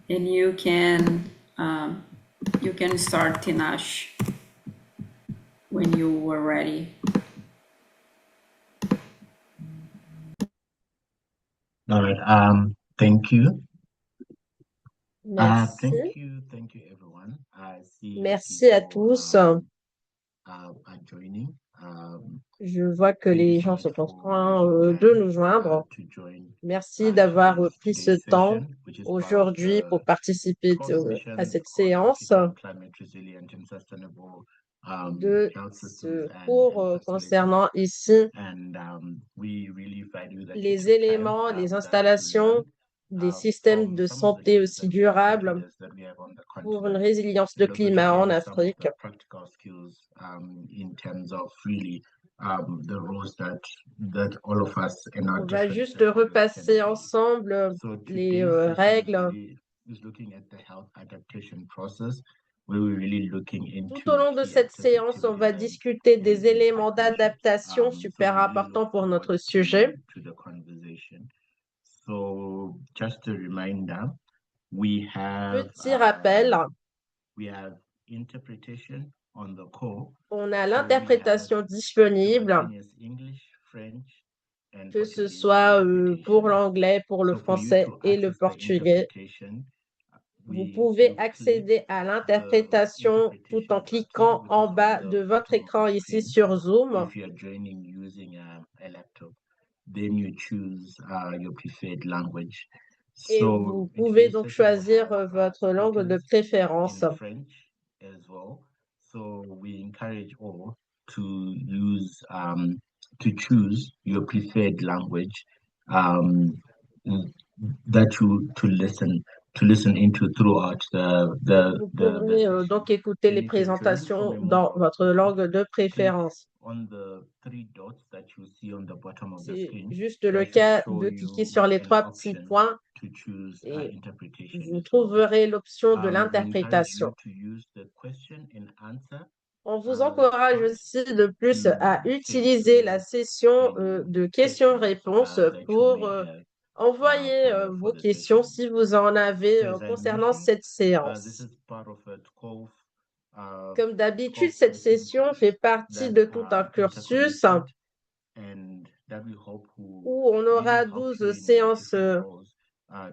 and you can start, Tinash, when you were ready. All right. Thank you. Merci. Thank you, everyone. I see Merci à people tous. are joining. Je vois que Thank you les so gens much sont en for train making de time nous joindre. to join Merci d'avoir pris ce today's temps session, which is part of aujourd'hui pour the participer 12 à sessions cette on séance African climate resilient and sustainable de health systems ce and cours facilities. concernant ici And we really value that you les took time éléments, les with us to learn installations des systèmes from de some of the santé key aussi durables leaders that we have on the pour une continent, résilience de and also to climat en gain some of Afrique. the practical skills in terms of really the roles that all of us in our On va different juste sectors can repasser play. ensemble So les today's session règles. is looking at the health adaptation process, where we're really looking Tout au into long de key cette access séance, on va activities discuter and des éléments interventions. d'adaptation So super we really importants look pour forward notre sujet. to the conversation. So just a reminder, we have Petit rappel, interpretation on the call. on a So we have l'interprétation disponible, simultaneous English, French, and que ce Portuguese soit pour interpretation. l'anglais, pour le So for you français to et le access the portugais. interpretation, Vous pouvez you accéder à click the l'interprétation tout en interpretation cliquant button, which en is on bas the de votre bottom of the écran ici screen. sur Zoom. If you are joining using a laptop, then you choose your preferred language. Et So vous in pouvez today's donc session, we'll choisir have votre langue de speakers préférence. in French as well. So we encourage all to choose your preferred language that you to listen into throughout Vous the pourrez donc session. écouter And les you can join from présentations a dans mobile. votre langue de Click préférence. on the three dots that you see on the bottom of the C'est screen. juste le That should cas show de cliquer you sur les an 3 petits option points to choose et interpretation vous as well. trouverez l'option de We encourage l'interprétation. you to use the question and answer On vous encourage part aussi de plus to à send utiliser la through session any de questions questions-réponses that you pour may have envoyer for vos the questions session. si vous en avez So as I concernant mentioned, cette this séance. is part of a 12 Comme d'habitude, 12 cette session session course fait partie that de tout un are cursus interconnected and that we hope will où on really aura help 12 you in your séances different roles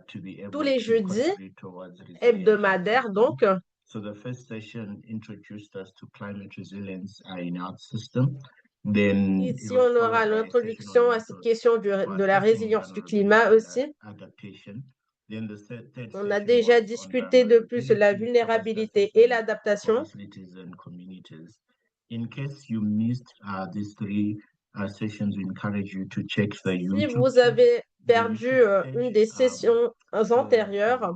to be tous able les to jeudis, contribute towards resilient health hebdomadaires systems. donc. So the first session introduced us to climate resilience in our system. Then it Ici, was on aura followed by a session l'introduction on à cette methods question for de la assessing résilience du climat vulnerability aussi. and adaptation. Then the third On a session déjà was on discuté de plus la vulnerability, vulnérabilité capacity et assessment for l'adaptation. facilities and communities. In case you missed these three sessions, we encourage you to check the Si YouTube vous avez the perdu YouTube une page des sessions antérieures,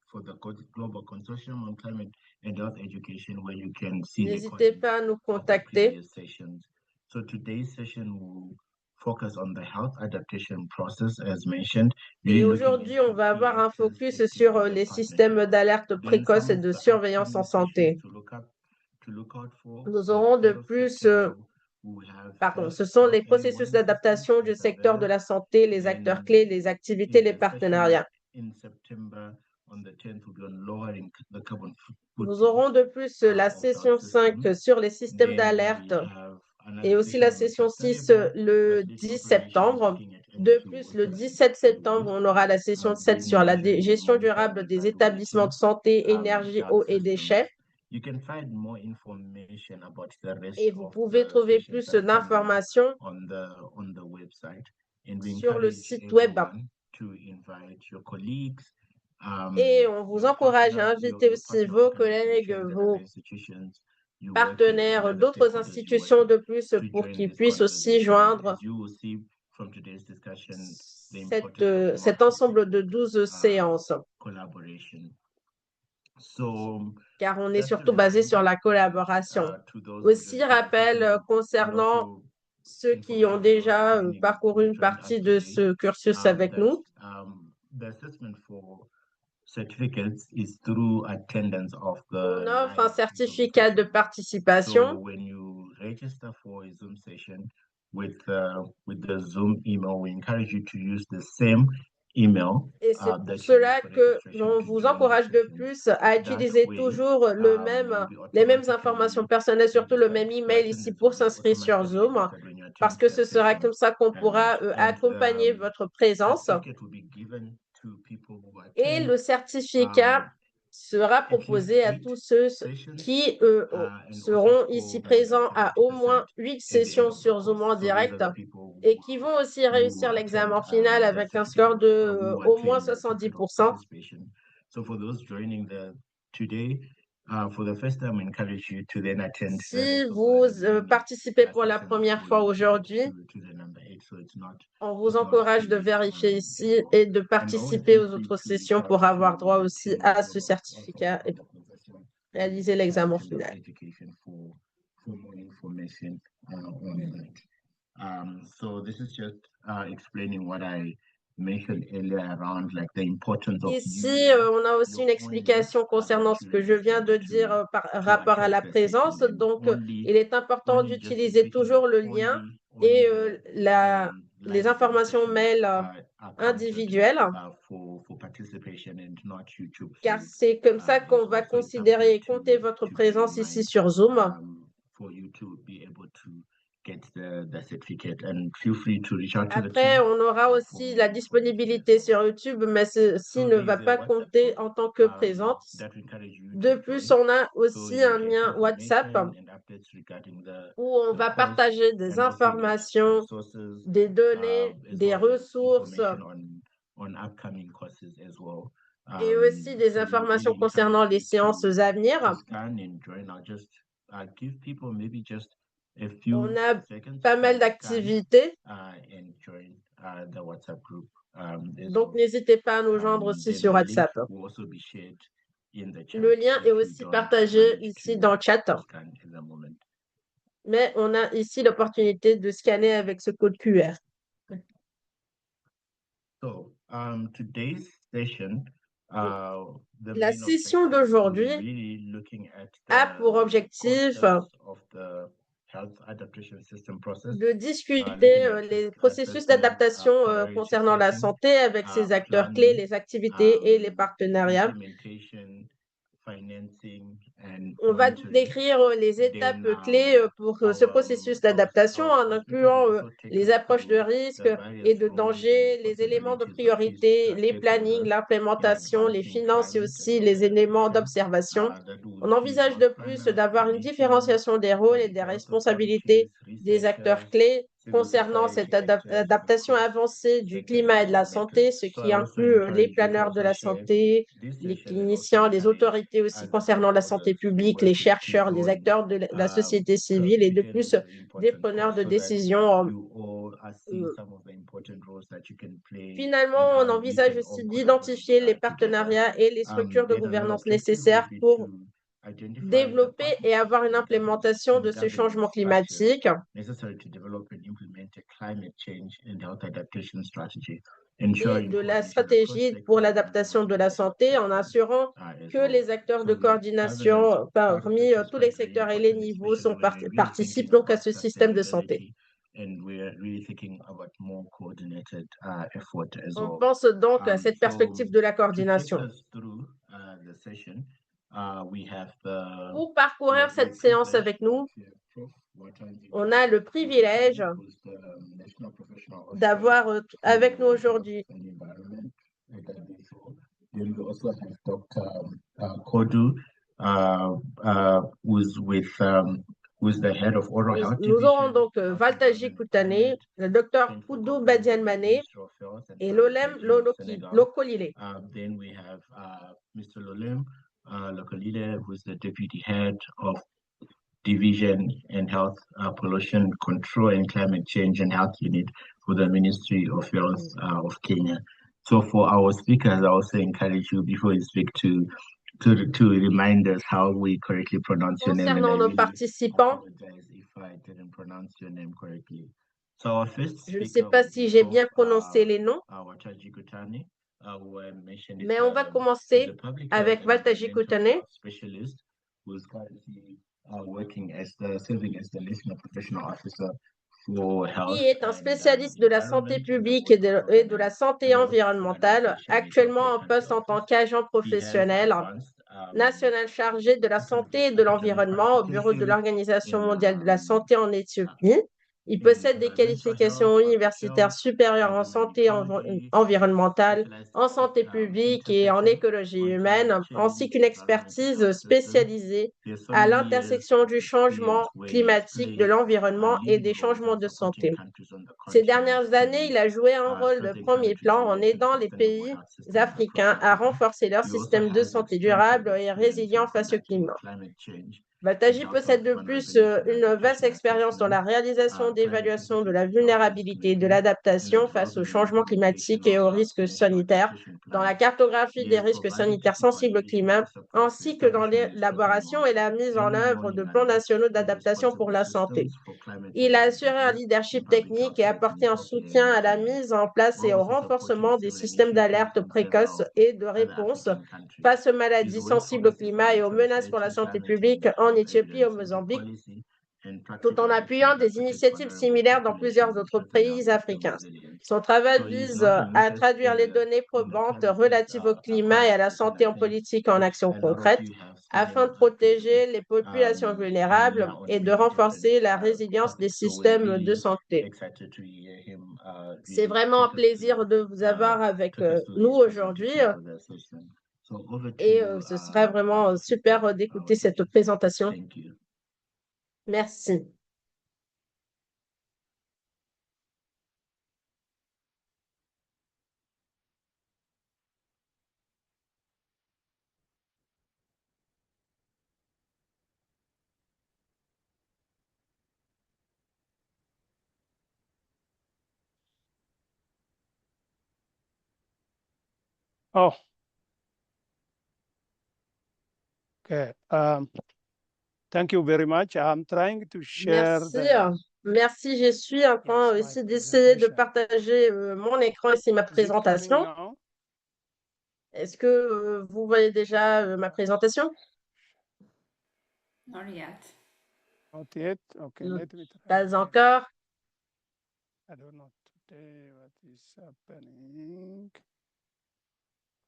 for the Global Consortium on Climate and Health Education, where you can see n'hésitez recordings pas à nous of the contacter. previous sessions. So today's session will focus on the health adaptation process, as mentioned. Et Really looking aujourd'hui, on into va key avoir un actors, focus sur activities, and les systèmes partnerships. d'alerte Then précoce some et of de the surveillance en upcoming sessions santé. to look out for. Nous aurons de 3rd of plus, September, we will have pardon, health, ce sont health les early processus warning systems d'adaptation du and secteur de surveillance. la santé, les acteurs Then clés, les activités, in les the session partenariats. in September on the 10th will be on lowering the carbon Nous footprint aurons de plus la of health session 5 systems. sur les systèmes Then d'alerte we have et another aussi la session session on 6 sustainable le facility 10 operation, septembre. looking at De energy plus, le water 17 septembre, use. on aura la session 7 Then sur la measuring and gestion monitoring durable des reliability établissements de santé, énergie, health eau et systems. déchets. You can find more information about the rest Et vous of pouvez the trouver sessions plus that are coming d'informations on the website. And we sur le encourage site web. everyone to invite your colleagues, Et on vous encourage à inviter aussi vos collègues, vos partenaires d'autres institutions de plus pour qu'ils puissent aussi joindre cet ensemble de 12 séances. Car on est surtout basé sur la collaboration. Aussi, rappel concernant ceux qui ont déjà parcouru une partie de ce cursus avec nous. On offre un certificat de participation. So when you register for a Zoom session with the Zoom email, we encourage you to use the same email. Et c'est that pour you cela use for que registration l'on to vous join the encourage de session. plus à That utiliser way, toujours le même, les mêmes informations personnelles, surtout le même email ici pour s'inscrire sur Zoom, parce que ce sera comme ça qu'on pourra accompagner votre présence. Et le certificat sera proposé à tous ceux qui seront ici présents à au moins 8 sessions sur Zoom en direct et qui vont aussi réussir l'examen final avec un score de au moins 70%. So for those joining today, for the first time, I encourage you to then attend. Si vous participez pour la première fois aujourd'hui, on vous encourage de vérifier ici et de participer aux autres sessions pour avoir droit aussi à ce certificat et réaliser l'examen final. So this is just explaining what I mentioned earlier around like the importance of Ici, on a aussi une explication concernant ce que je viens de dire par rapport à la présence. Donc, il est important d'utiliser toujours le lien et les informations mail individuelles, car c'est comme ça qu'on va considérer et compter votre présence ici sur Zoom. Après, on aura aussi la disponibilité sur YouTube, mais ceci ne va pas compter en tant que présence. De plus, on a aussi un lien WhatsApp où on va partager des informations, des données, des ressources et aussi des informations concernant les séances à venir. On a pas mal d'activités, donc n'hésitez pas à nous joindre aussi sur WhatsApp. Le lien est aussi partagé ici dans le chat. Mais on a ici l'opportunité de scanner avec ce code QR. La session d'aujourd'hui a pour objectif de discuter les processus d'adaptation concernant la santé avec ses acteurs clés, les activités et les partenariats. On va décrire les étapes clés pour ce processus d'adaptation en incluant les approches de risque et de danger, les éléments de priorité, les plannings, l'implémentation, les finances et aussi les éléments d'observation. On envisage de plus d'avoir une différenciation des rôles et des responsabilités des acteurs clés concernant cette adaptation avancée du climat et de la santé, ce qui inclut les planeurs de la santé, les cliniciens, les autorités aussi concernant la santé publique, les chercheurs, les acteurs de la société civile et de plus des preneurs de décision. Finalement, on envisage aussi d'identifier les partenariats et les structures de gouvernance nécessaires pour développer et avoir une implémentation de ce changement climatique et de la stratégie pour l'adaptation de la santé en assurant que les acteurs de coordination parmi tous les secteurs et les niveaux participent donc à ce système de santé. On pense donc à cette perspective de la coordination. Pour parcourir cette séance avec nous, on a le privilège d'avoir avec nous aujourd'hui nous aurons donc Valtaji Koutane, le docteur Koudou Badian-Mané et Lolem Lokolile. Then we have Mr. Lolem Lokolile, who is the deputy head of Division in Health Pollution Control and Climate Change and Health Unit for the Ministry of Health of Kenya. So for our speakers, I also encourage you before you speak to remind us how we correctly pronounce your name. Concernant nos participants, If I didn't pronounce your name correctly. So our first je ne sais pas si j'ai bien prononcé les noms, mais on va commencer avec Valtaji Koutane, who's currently working serving as the National Professional Officer for qui health est un and spécialiste de la santé environment publique et de la working santé for an environnementale, organization in actuellement en Ethiopian poste en tant country office. qu'agent He has professionnel advanced national chargé de la santé et de academic l'environnement au bureau de qualifications l'Organisation in mondiale de la santé en Éthiopie. Il possède des environmental health, qualifications public universitaires health, supérieures en urban santé ecology, environnementale, specialized en santé publique et en intersection écologie on climate humaine, ainsi change, qu'une environment and expertise health systems. spécialisée He has so à many years l'intersection of du changement experience where he has climatique, de played l'environnement et leading des roles changements in de supporting santé. countries on the Ces continent dernières années, il a joué un to rôle de strengthen premier climate plan en related aidant les sustainable pays health system across africains à Africa. renforcer leur He also système de has santé extensive durable et experience résilient in face au conducting climat. climate change and Valtaji health possède de plus vulnerability and une vaste adaptation expérience dans la assessment, réalisation climate d'évaluations de la sensitive health vulnérabilité et de estimating, and the l'adaptation face aux development and changements implementation climatiques et of aux risques national sanitaires, adaptation dans la plans. cartographie He des has risques provided sanitaires technical sensibles au leadership to climat, support the ainsi que dans establishment and development l'élaboration of et la mise en early œuvre de warning plans alerts nationaux and d'adaptation pour responsible la santé. systems for climate Il a related assuré un disease and leadership public health technique et threats in apporté un Ethiopia and soutien à New la Guinea. mise en place We're et au also supporting renforcement des similar systèmes initiatives d'alerte in précoce several et de other réponse African countries. face aux His maladies work sensibles au focuses climat et on aux menaces pour la translating santé climate publique change en health Éthiopie et au evidence into Mozambique, policy and tout practical en appuyant action that des protects initiatives vulnerable similaires dans populations plusieurs and autres strengthen health pays system africains. resilience. Son travail So he is vise not à limited traduire les données in the probantes climate change relatives au climat et à la context, and santé I en think politique en actions a lot of concrètes you have seen afin him de previously protéger les populations vulnérables on et de many different renforcer la résilience des topics. So we're systèmes de really santé. excited to hear him C'est really vraiment un take us plaisir through de vous avoir avec nous his aujourd'hui presentation for this session. So over et to ce serait vraiment Dr. super Sita, d'écouter our cette scientist. présentation. Thank you. Merci. Oh, okay. Thank you very much. I'm trying to share Merci. the Merci, je suis en train my aussi d'essayer de presentation. partager mon écran ici, ma Is it coming présentation. now? Est-ce que vous voyez déjà ma présentation? Not yet. Not yet. Okay, Mm, let me try Pas again. encore. I don't know today what is happening.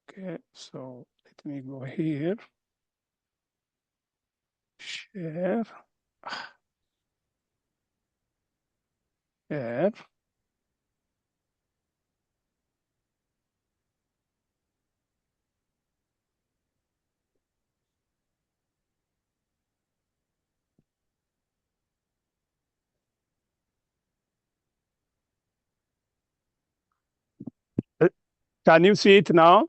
Okay, so let me go here. Share. Share. Can you see it now?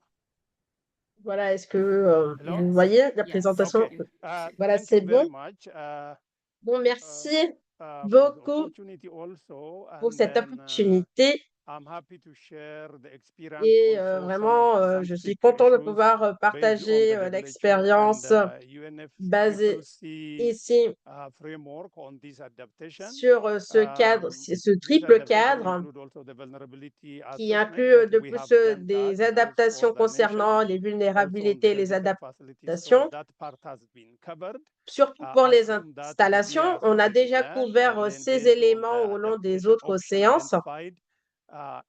Voilà, est-ce que Hello? vous voyez la Yes. présentation? Okay. Voilà, Thank c'est you very bon. much Bon, merci for the beaucoup opportunity also. pour And cette then opportunité. I'm happy to share the experience Et also, some of vraiment, the je suis scientific content de issues pouvoir based on partager the WHO l'expérience and basée UNFCCC ici framework on this adaptation. sur ce cadre, ce This triple adaptation cadre include also the vulnerability qui assessment inclut that de we plus have done des that both for adaptations the nation, concernant les also on vulnérabilités et the les different facilities. So adaptations. that part has been covered. Surtout pour les Assume that will be installations, a on a strategic déjà plan, couvert and then ces based on éléments the au long des adaptation autres option séances. identified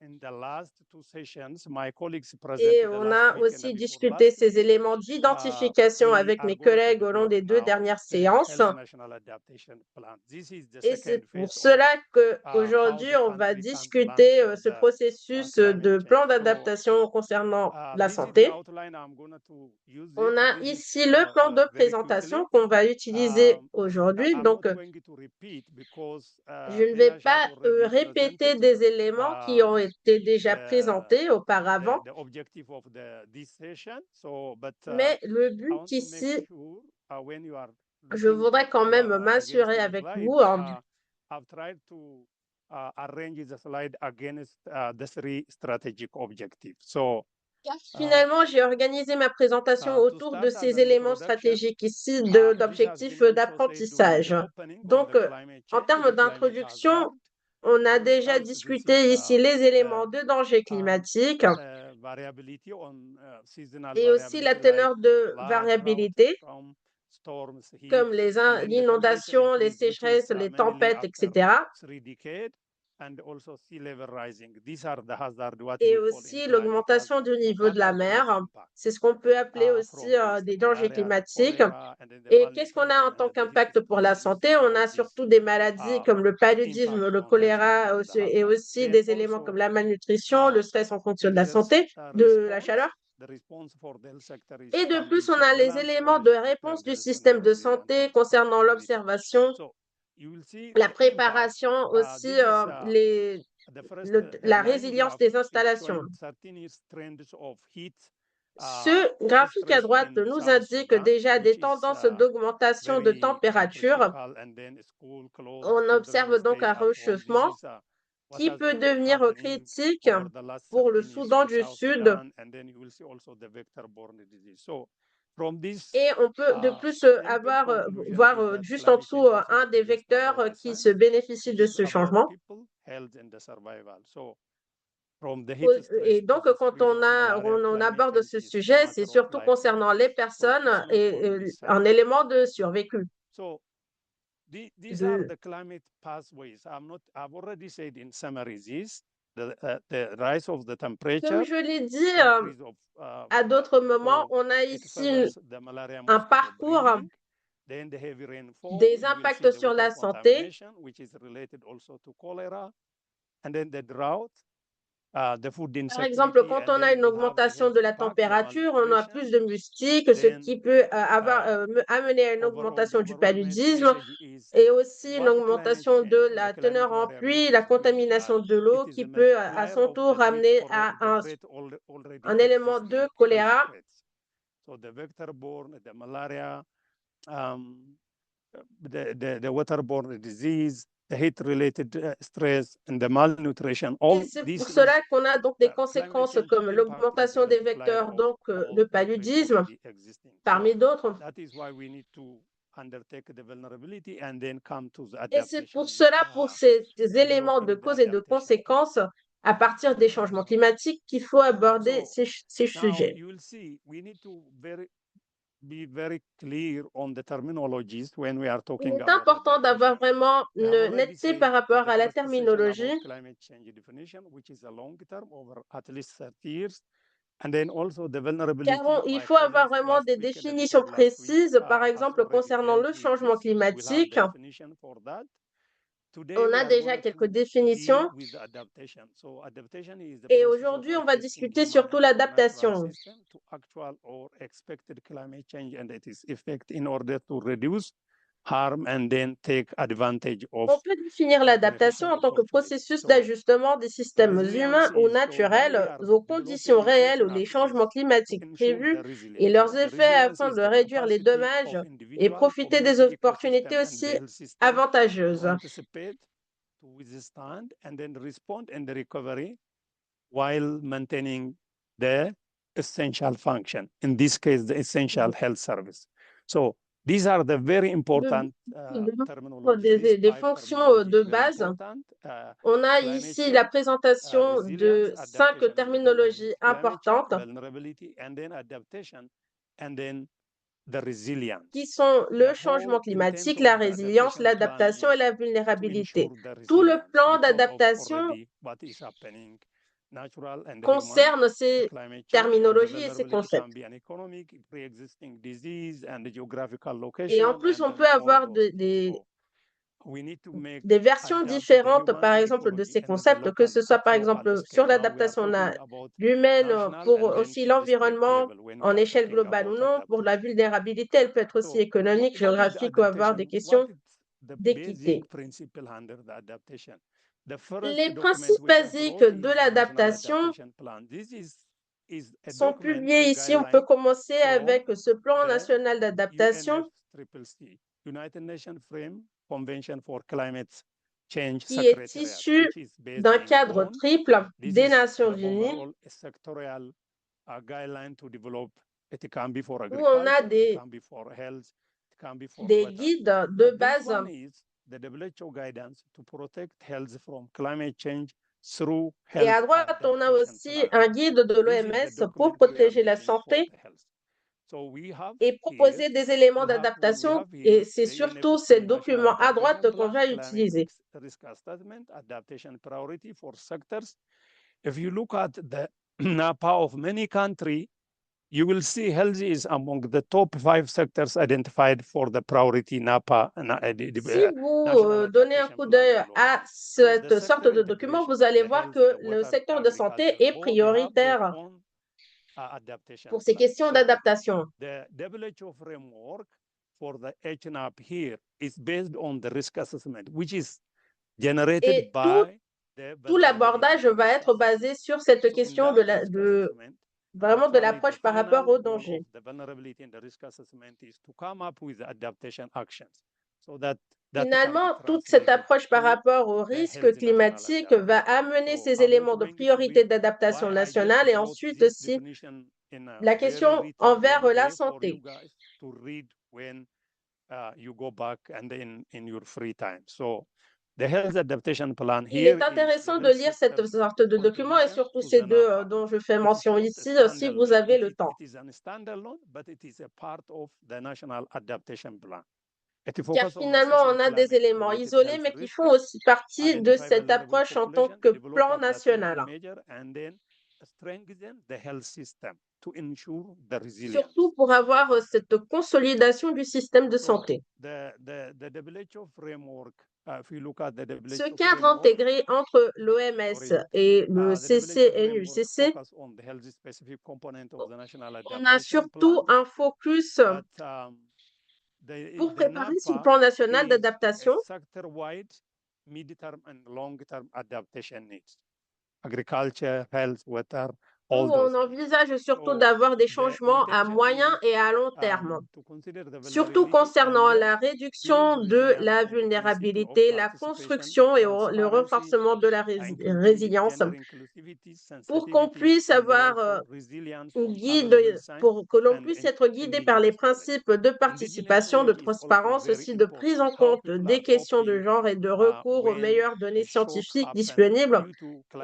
in the last two sessions, my colleagues Et presented on last a week and aussi before discuté last ces week. éléments d'identification We avec are mes going to collègues au long develop des deux now dernières the séances. Health National Adaptation Plan. This is the Et c'est second pour phase of cela que how aujourd'hui the on va country can plan discuter for ce the processus climate de change. plan So d'adaptation concernant la this is the santé. outline. I'm going to use On it. a This is ici le plan de very présentation quickly. qu'on va utiliser aujourd'hui. I'm Donc, not going to repeat because je ne vais Neeraj has pas already répéter presented des éléments qui ont été déjà présentés auparavant, the objective of this session. So, but mais le I but want to make ici, sure when you are je looking voudrais quand même against m'assurer your avec slide, vous. I've tried to arrange the slide against the three strategic objectives. So, Car finalement, j'ai organisé ma présentation to autour start de as ces an éléments introduction, stratégiques ici this has d'objectifs been also said during d'apprentissage. the opening on Donc, the climate en change, termes the climate d'introduction, hazard. on a For déjà instance, this is discuté ici les éléments de danger climatique variability on seasonal et aussi la variability like teneur de flood, drought, variabilité. storm. comme l'inondation, les sécheresses, les tempêtes, etc. Et aussi l'augmentation du niveau de la mer. C'est ce qu'on peut appeler aussi des dangers climatiques. Et qu'est-ce qu'on a en tant qu'impact pour la santé? On a surtout des maladies comme le paludisme, le choléra et aussi des éléments comme la malnutrition, le stress en fonction de la santé, de la chaleur. Et de plus, on a les éléments de réponse du système de santé concernant l'observation, la préparation, aussi la résilience des installations. Ce graphique à droite nous indique déjà des tendances d'augmentation de température. On observe donc un réchauffement qui peut devenir critique pour le Soudan du Sud. Et on peut de plus voir juste en dessous un des vecteurs qui se bénéficie de ce changement. Et donc, quand on aborde ce sujet, c'est surtout concernant les personnes et un élément de survécu. These are the climate pathways. I've already said in summary the rise of the temperature. Comme je l'ai dit à d'autres moments, on a ici un parcours des impacts sur la santé. Par exemple, quand on a une augmentation de la température, on a plus de moustiques, ce qui peut amener à une augmentation du paludisme et aussi une augmentation de la teneur en pluie, la contamination de l'eau qui peut à son tour amener à un élément de choléra. The vector-borne, the malaria, the waterborne disease, the heat-related stress and the malnutrition. C'est pour cela qu'on a donc des conséquences comme l'augmentation des vecteurs, donc le paludisme, parmi d'autres. Et c'est pour cela, pour ces éléments de cause et de conséquences, à partir des changements climatiques, qu'il faut aborder ces sujets. Il est important d'avoir vraiment une netteté par rapport à la terminologie. Car il faut avoir vraiment des définitions précises, par exemple concernant le changement climatique. On a déjà quelques définitions. Et aujourd'hui, on va discuter surtout l'adaptation. On peut définir l'adaptation en tant que processus d'ajustement des systèmes humains ou naturels aux conditions réelles ou des changements climatiques prévus et leurs effets afin de réduire les dommages et profiter des opportunités aussi avantageuses. While maintaining the essential function, in this case, the essential health service. So these are the very important des fonctions de base. On a ici la présentation de 5 terminologies importantes qui sont le changement climatique, la résilience, l'adaptation et la vulnérabilité. Tout le plan d'adaptation concerne ces terminologies et ces concepts. Et en plus, on peut avoir des versions différentes, par exemple, de ces concepts, que ce soit, par exemple, sur l'adaptation humaine, pour aussi l'environnement en échelle globale ou non, pour la vulnérabilité, elle peut être aussi économique, géographique ou avoir des questions d'équité. Les principes basiques de l'adaptation sont publiés ici. On peut commencer avec ce plan national d'adaptation qui est issu d'un cadre triple des Nations Unies où on a des guides de base. Et à droite, on a aussi un guide de l'OMS pour protéger la santé et proposer des éléments d'adaptation. Et c'est surtout ces documents à droite qu'on va utiliser. If you look at the NAPA of many countries, you will see health is among the top 5 sectors identified for the priority NAPA. Si vous donnez un coup d'œil à cette sorte de document, vous allez voir que le secteur de santé est prioritaire pour ces questions d'adaptation. The WHO framework for the HNAP here is based on the risk assessment, which is generated Et by tout l'abordage va être basé sur cette question vraiment de l'approche par rapport aux dangers. Finalement, toute cette approche par rapport aux risques climatiques va amener ces éléments de priorité d'adaptation nationale et ensuite aussi la question envers la santé. Il est intéressant de lire cette sorte de document et surtout ces deux dont je fais mention ici, si vous avez le temps. Car finalement, on a des éléments isolés, mais qui font aussi partie de cette approche en tant que plan national. Surtout pour avoir cette consolidation du système de santé. Ce cadre intégré entre l'OMS et le CCNUCC, on a surtout un focus pour préparer ce plan national d'adaptation. On envisage surtout d'avoir des changements à moyen et à long terme, surtout concernant la réduction de la vulnérabilité, la construction et le renforcement de la résilience, pour qu'on puisse avoir une guide, pour que l'on puisse être guidé par les principes de participation, de transparence, aussi de prise en compte des questions de genre et de recours aux meilleures données scientifiques disponibles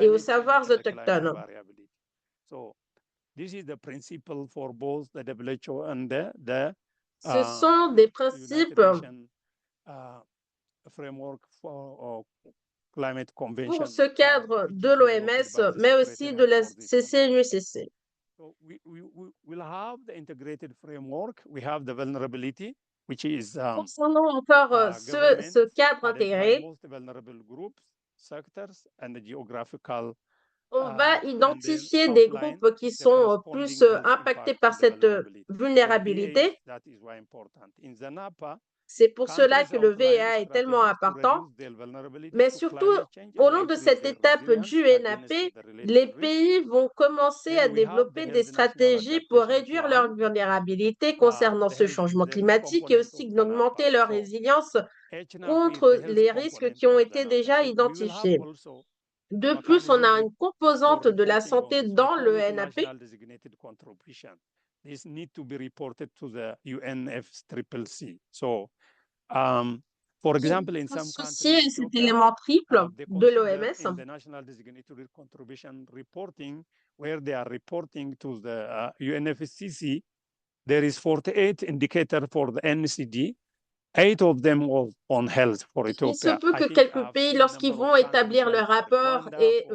et aux savoirs autochtones. Ce sont des principes pour ce cadre de l'OMS, mais aussi de la CCNUCC. Concernant encore ce cadre intégré, on va identifier des groupes qui sont plus impactés par cette vulnérabilité. C'est pour cela que le VIA est tellement important. Mais surtout, au long de cette étape du NAP, les pays vont commencer à développer des stratégies pour réduire leur vulnérabilité concernant ce changement climatique et aussi d'augmenter leur résilience contre les risques qui ont été déjà identifiés. De plus, on a une composante de la santé dans le NAP. Associé à cet élément triple de l'OMS, there is 48 indicators for the NCD. 8 of them were on health for Ethiopia. Il se peut que quelques pays, lorsqu'ils vont établir leur rapport et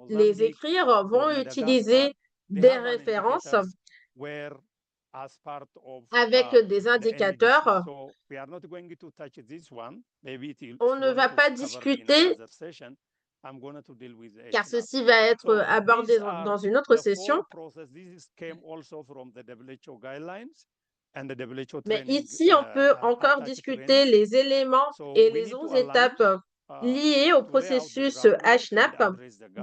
les écrire, vont utiliser des références avec des indicateurs. On ne va pas discuter, car ceci va être abordé dans une autre session. Mais ici, on peut encore discuter les éléments et les 11 étapes liées au processus HNAP,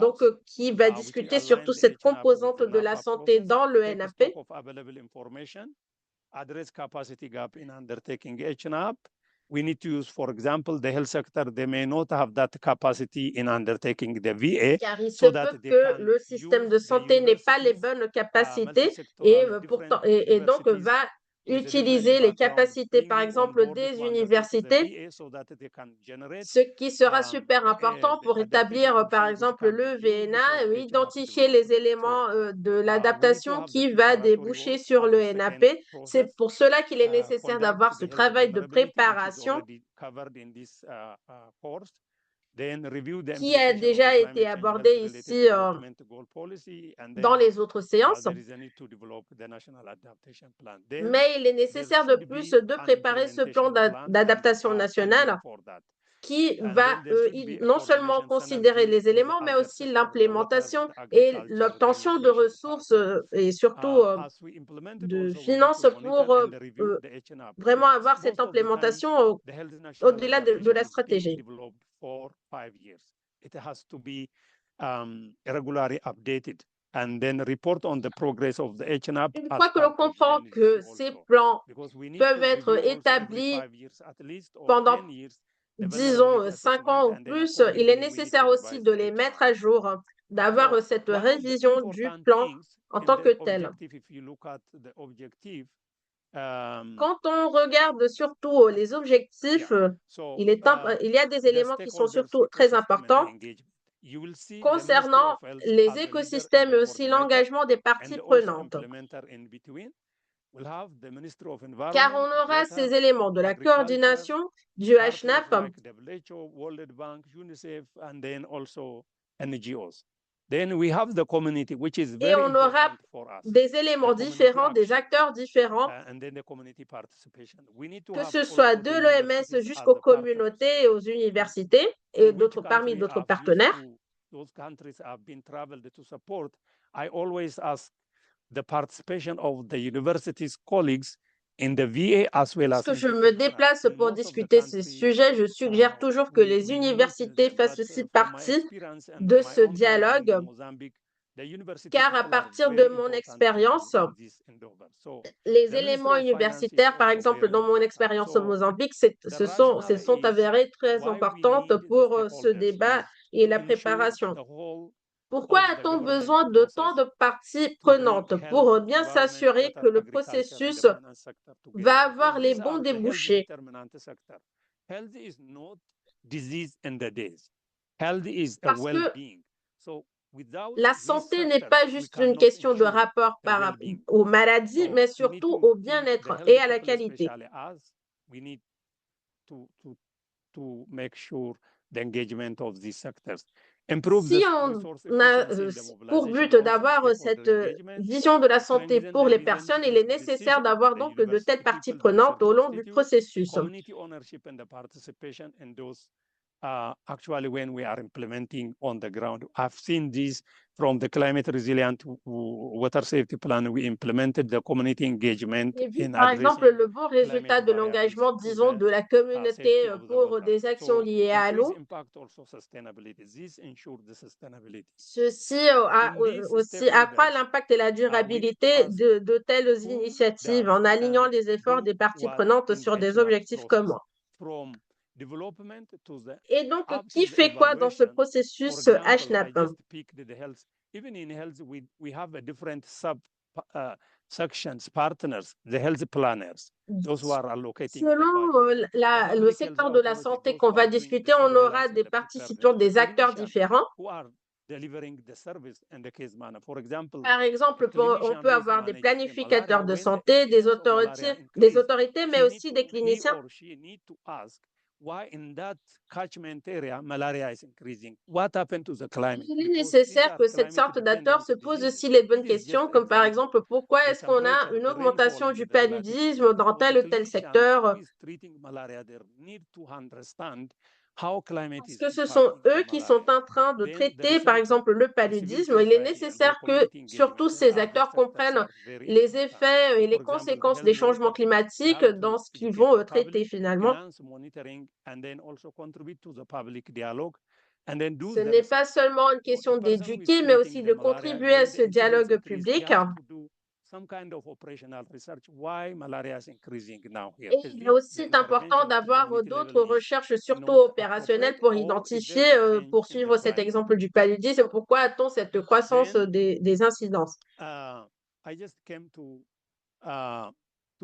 donc qui va discuter surtout cette composante de la santé dans le NAP. We need to use, for example, the health sector, they may not have that capacity in undertaking the VA. Car il se peut que le système de santé n'ait pas les bonnes capacités et donc va utiliser les capacités, par exemple, des universités, ce qui sera super important pour établir, par exemple, le VNA, identifier les éléments de l'adaptation qui va déboucher sur le NAP. C'est pour cela qu'il est nécessaire d'avoir ce travail de préparation qui a déjà été abordé ici dans les autres séances. Mais il est nécessaire de plus de préparer ce plan d'adaptation nationale qui va non seulement considérer les éléments, mais aussi l'implémentation et l'obtention de ressources et surtout de finances pour vraiment avoir cette implémentation au-delà de la stratégie. Une fois que l'on comprend que ces plans peuvent être établis pendant, disons, 5 ans ou plus, il est nécessaire aussi de les mettre à jour, d'avoir cette révision du plan en tant que tel. Quand on regarde surtout les objectifs, il y a des éléments qui sont surtout très importants concernant les écosystèmes et aussi l'engagement des parties prenantes. Car on aura ces éléments de la coordination du HNAP et on aura des éléments différents, des acteurs différents, que ce soit de l'OMS jusqu'aux communautés et aux universités et parmi d'autres partenaires. Lorsque je me déplace pour discuter ces sujets, je suggère toujours que les universités fassent aussi partie de ce dialogue, car à partir de mon expérience, les éléments universitaires, par exemple dans mon expérience au Mozambique, se sont avérés très importantes pour ce débat et la préparation. Pourquoi a-t-on besoin de tant de parties prenantes pour bien s'assurer que le processus va avoir les bons débouchés? Parce que la santé n'est pas juste une question de rapport aux maladies, mais surtout au bien-être et à la qualité. Si on a pour but d'avoir cette vision de la santé pour les personnes, il est nécessaire d'avoir donc de telles parties prenantes au long du processus. Actually, when we are implementing on the ground, I've seen this from the climate resilient water safety plan. We implemented the community engagement. Par exemple, le bon résultat de l'engagement, disons, de la communauté pour des actions liées à l'eau. Ceci aussi accroît l'impact et la durabilité de telles initiatives en alignant les efforts des parties prenantes sur des objectifs communs. Et donc, qui fait quoi dans ce processus HNAP? Selon le secteur de la santé qu'on va discuter, on aura des participants, des acteurs différents. Par exemple, on peut avoir des planificateurs de santé, des autorités, mais aussi des cliniciens. Il est nécessaire que cette sorte d'acteurs se pose aussi les bonnes questions, comme par exemple, pourquoi est-ce qu'on a une augmentation du paludisme dans tel ou tel secteur? Parce que ce sont eux qui sont en train de traiter, par exemple, le paludisme. Il est nécessaire que surtout ces acteurs comprennent les effets et les conséquences des changements climatiques dans ce qu'ils vont traiter finalement. Ce n'est pas seulement une question d'éduquer, mais aussi de contribuer à ce dialogue public. Et il est aussi important d'avoir d'autres recherches, surtout opérationnelles, pour identifier, pour suivre cet exemple du paludisme, pourquoi a-t-on cette croissance des incidences?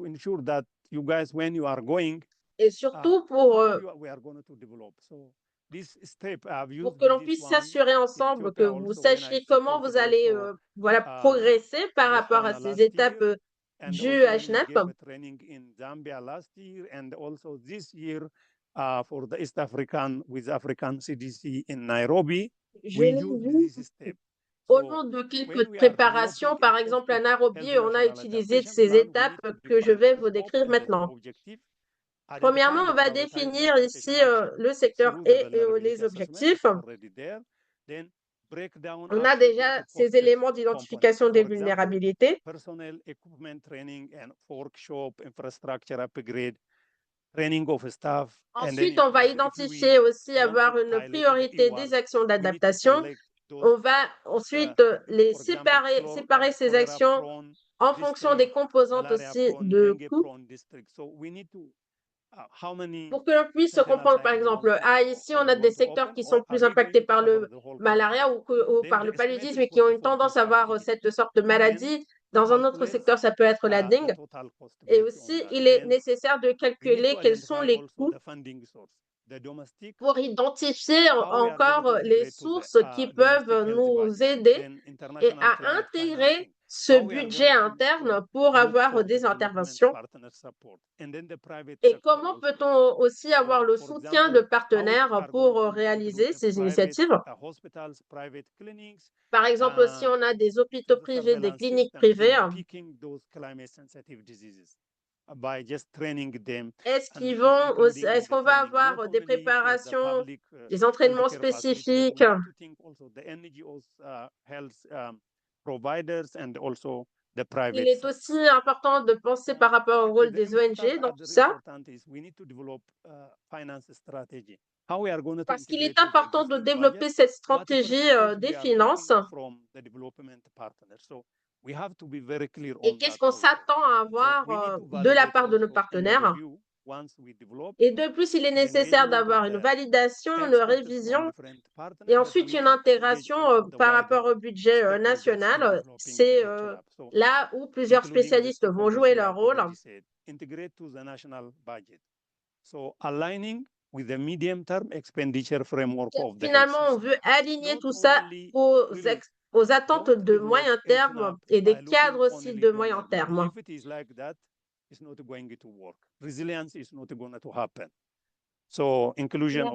to ensure that you guys, when you are going, et surtout pour we are going to develop. So this step, pour que l'on puisse s'assurer ensemble que vous sachiez comment vous allez voilà, progresser par rapport à ces étapes du HNAP. Training in Zambia last year, and also this year for the East African with African CDC in Nairobi. Je l'ai vu au nom de quelques préparations, par exemple à Nairobi, on a utilisé ces étapes que je vais vous décrire maintenant. Premièrement, on va définir ici le secteur et les objectifs. On a déjà ces éléments d'identification des vulnérabilités. Ensuite, on va identifier aussi avoir une priorité des actions d'adaptation. On va ensuite les séparer ces actions en fonction des composantes aussi de coûts. Pour que l'on puisse se comprendre, par exemple, ici, on a des secteurs qui sont plus impactés par le malaria ou par le paludisme et qui ont une tendance à avoir cette sorte de maladie. Dans un autre secteur, ça peut être la dengue. Et aussi, il est nécessaire de calculer quels sont les coûts pour identifier encore les sources qui peuvent nous aider et à intégrer ce budget interne pour avoir des interventions. Et comment peut-on aussi avoir le soutien de partenaires pour réaliser ces initiatives? Par exemple, si on a des hôpitaux privés, des cliniques privées, est-ce qu'on va avoir des préparations, des entraînements spécifiques? Il est aussi important de penser par rapport au rôle des ONG dans tout ça. Parce qu'il est important de développer cette stratégie des finances. Et qu'est-ce qu'on s'attend à avoir de la part de nos partenaires? Et de plus, il est nécessaire d'avoir une validation, une révision et ensuite une intégration par rapport au budget national. C'est là où plusieurs spécialistes vont jouer leur rôle. Finalement, on veut aligner tout ça aux attentes de moyen terme et des cadres aussi de moyen terme. La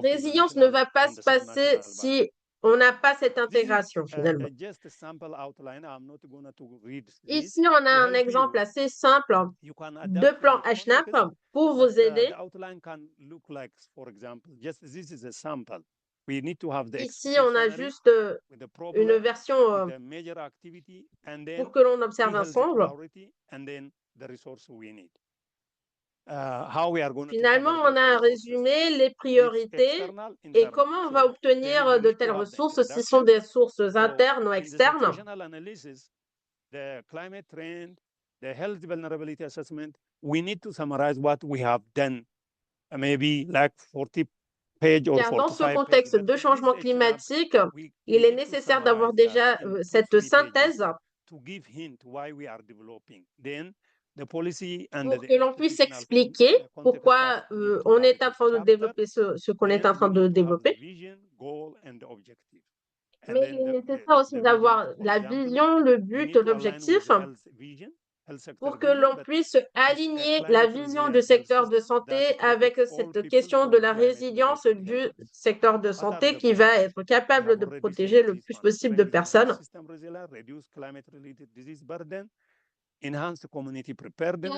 résilience ne va pas se passer si on n'a pas cette intégration finalement. Ici, on a un exemple assez simple de plan HNAP pour vous aider. Ici, on a juste une version pour que l'on observe ensemble. Finalement, on a un résumé, les priorités et comment on va obtenir de telles ressources, si ce sont des sources internes ou externes. Car dans ce contexte de changement climatique, il est nécessaire d'avoir déjà cette synthèse pour que l'on puisse expliquer pourquoi on est en train de développer ce qu'on est en train de développer. Mais il est nécessaire aussi d'avoir la vision, le but, l'objectif, pour que l'on puisse aligner la vision du secteur de santé avec cette question de la résilience du secteur de santé qui va être capable de protéger le plus possible de personnes.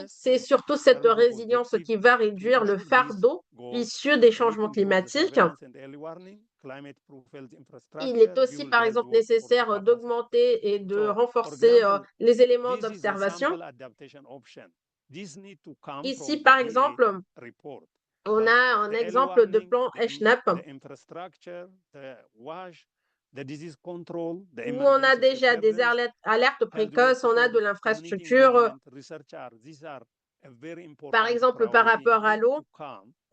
C'est surtout cette résilience qui va réduire le fardeau issu des changements climatiques. Il est aussi, par exemple, nécessaire d'augmenter et de renforcer les éléments d'observation. Ici, par exemple, on a un exemple de plan HNAP où on a déjà des alertes précoces, on a de l'infrastructure, par exemple par rapport à l'eau,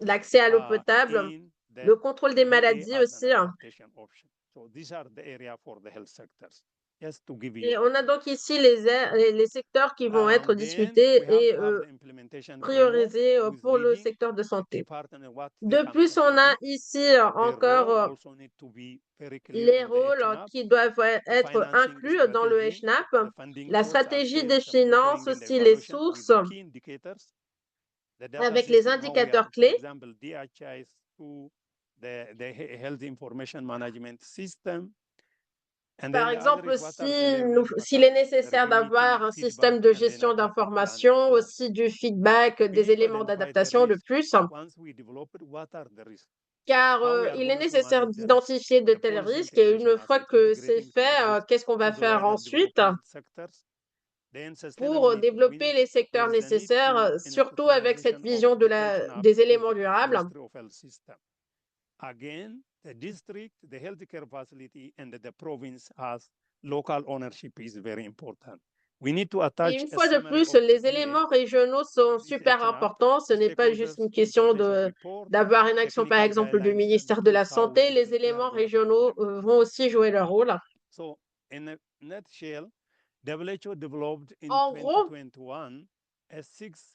l'accès à l'eau potable, le contrôle des maladies aussi. Et on a donc ici les secteurs qui vont être discutés et priorisés pour le secteur de santé. De plus, on a ici encore les rôles qui doivent être inclus dans le HNAP, la stratégie des finances, aussi les sources, avec les indicateurs clés. Par exemple, s'il est nécessaire d'avoir un système de gestion d'information, aussi du feedback, des éléments d'adaptation de plus, car il est nécessaire d'identifier de tels risques et une fois que c'est fait, qu'est-ce qu'on va faire ensuite pour développer les secteurs nécessaires, surtout avec cette vision des éléments durables. Again, the district, the healthcare facility, and the province has local ownership is very important. We need to attach Et une fois de plus, les éléments régionaux sont super importants. Ce n'est pas juste une question d'avoir une action, par exemple, du ministère de la Santé. Les éléments régionaux vont aussi jouer leur rôle. So, in a nutshell, WHO developed in En gros, 2021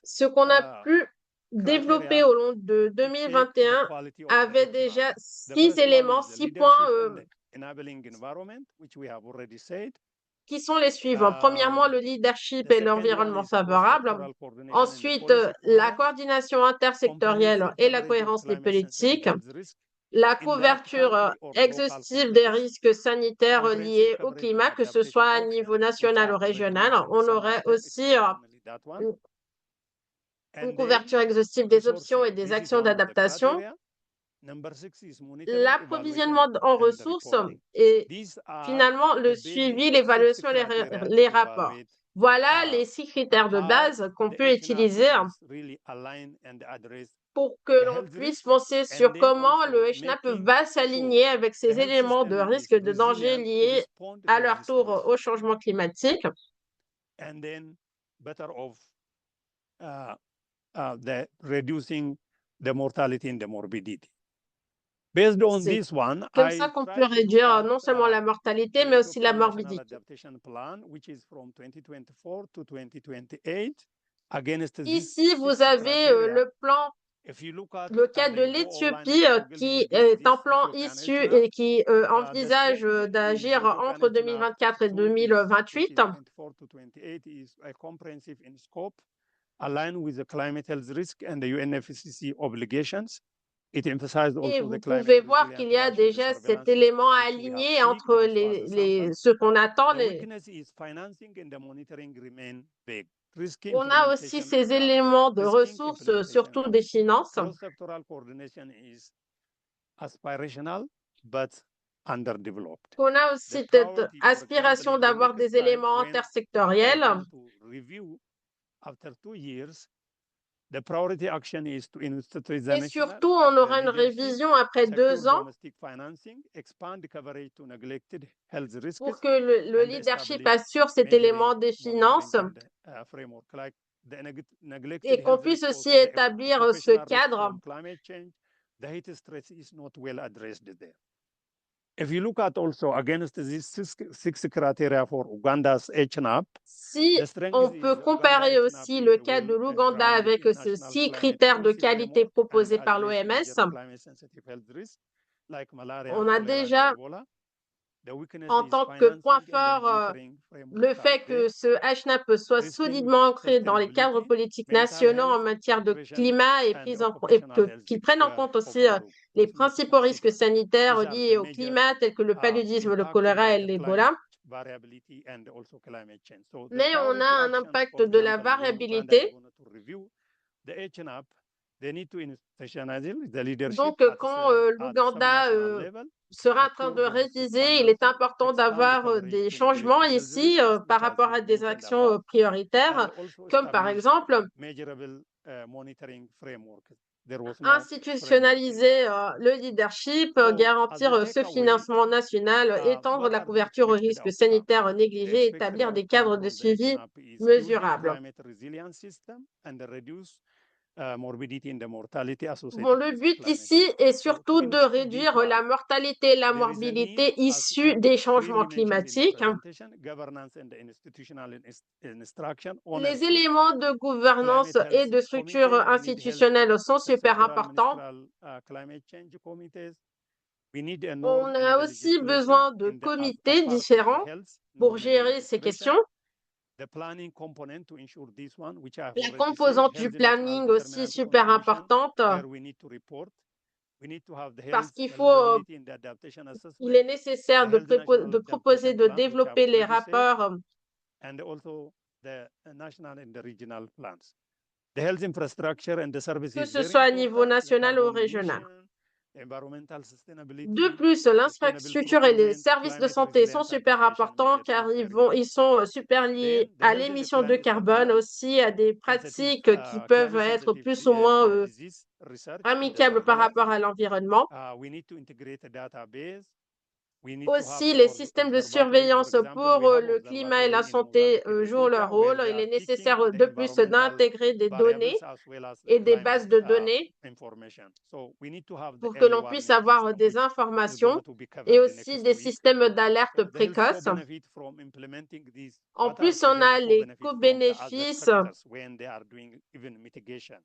ce qu'on a pu développé au long de 2021 avait déjà 6 éléments, 6 points qui sont les suivants. Premièrement, le leadership et l'environnement favorable. Ensuite, la coordination intersectorielle et la cohérence des politiques. La couverture exhaustive des risques sanitaires liés au climat, que ce soit à niveau national ou régional. On aurait aussi une couverture exhaustive des options et des actions d'adaptation, l'approvisionnement en ressources et finalement le suivi, l'évaluation et les rapports. Voilà les 6 critères de base qu'on peut utiliser pour que l'on puisse penser sur comment le HNAP va s'aligner avec ces éléments de risque de danger liés à leur tour au changement climatique. Reducing the mortality and the morbidity. Based on this one, comme ça qu'on peut réduire non seulement la mortalité, mais aussi la morbidité. Ici, vous avez le plan, le cas de l'Éthiopie qui est un plan issu et qui envisage d'agir entre 2024 et 2028. Aligned with the climate health risk and the UNFCCC obligations. Et vous pouvez voir qu'il y a déjà cet élément aligné entre ce qu'on attend. On a aussi ces éléments de ressources, surtout des finances. On a aussi cette aspiration d'avoir des éléments intersectoriels. Et surtout, on aura une révision après 2 ans pour que le leadership assure cet élément des finances et qu'on puisse aussi établir ce cadre. If you look at also against these 6 criteria for Uganda's HNAP, si on peut comparer aussi le cas de l'Ouganda avec ces 6 critères de qualité proposés par l'OMS, on a déjà en tant que point fort le fait que ce HNAP soit solidement ancré dans les cadres politiques nationaux en matière de climat et qu'ils prennent en compte aussi les principaux risques sanitaires liés au climat tels que le paludisme, le choléra et l'Ebola. Mais on a un impact de la variabilité. Donc, quand l'Ouganda sera en train de réviser, il est important d'avoir des changements ici par rapport à des actions prioritaires, comme par exemple institutionnaliser le leadership, garantir ce financement national, étendre la couverture aux risques sanitaires négligés, établir des cadres de suivi mesurables. morbidity and the mortality associated Bon, le with but climate ici change. est So surtout to de ensure réduire this la one, mortalité et la there is a need, morbidité as issues I des changements clearly mentioned in the climatiques. presentation, governance and institutional instruction, Les ownership, éléments de gouvernance climate et health de structure committee, we need health institutionnelle sont super sectoral importants. ministerial climate change committees. We need a On norm a and the aussi legislation besoin de and as comités part of the différents health pour norm and the gérer ces legislation. questions. The planning component to ensure this one, which I have La already said, composante du health and national planning aussi determinant super contribution, importante where we need to report. We need to have the parce health qu'il faut, vulnerability and the adaptation il assessment, est nécessaire the de, health national de proposer adaptation de plan, which I've développer les already said, rapports and also the national and the regional plans. The health infrastructure and the services que is ce very soit à niveau important, the national ou carbon régional. emission, environmental sustainability, De plus, sustainable l'infrastructure et les procurement, services de climate santé sont resilient super adaptation importants measures car is very ils sont super liés Then the à health and the l'émission de carbone, climate aussi à des sensitive, pratiques qui peuvent climate être sensitive plus ou moins disease research and the amicables par surveillance. rapport à l'environnement. We need to integrate a database. We need to have Aussi, the les systèmes de observatory. surveillance For example, pour we have le climat et la observatory in santé Mozambique and jouent leur Ethiopia, where rôle. they Il are est nécessaire picking the de plus environmental d'intégrer des données variables as well as the et des climate bases de données information. So we need to have the pour que early l'on puisse warning avoir system, des which is informations going to be covered et the aussi next des week. systèmes d'alerte So the health précoce. co-benefit from implementing these. En What are plus, the on a health les co-benefit from the other co-bénéfices. sectors when they are doing even mitigation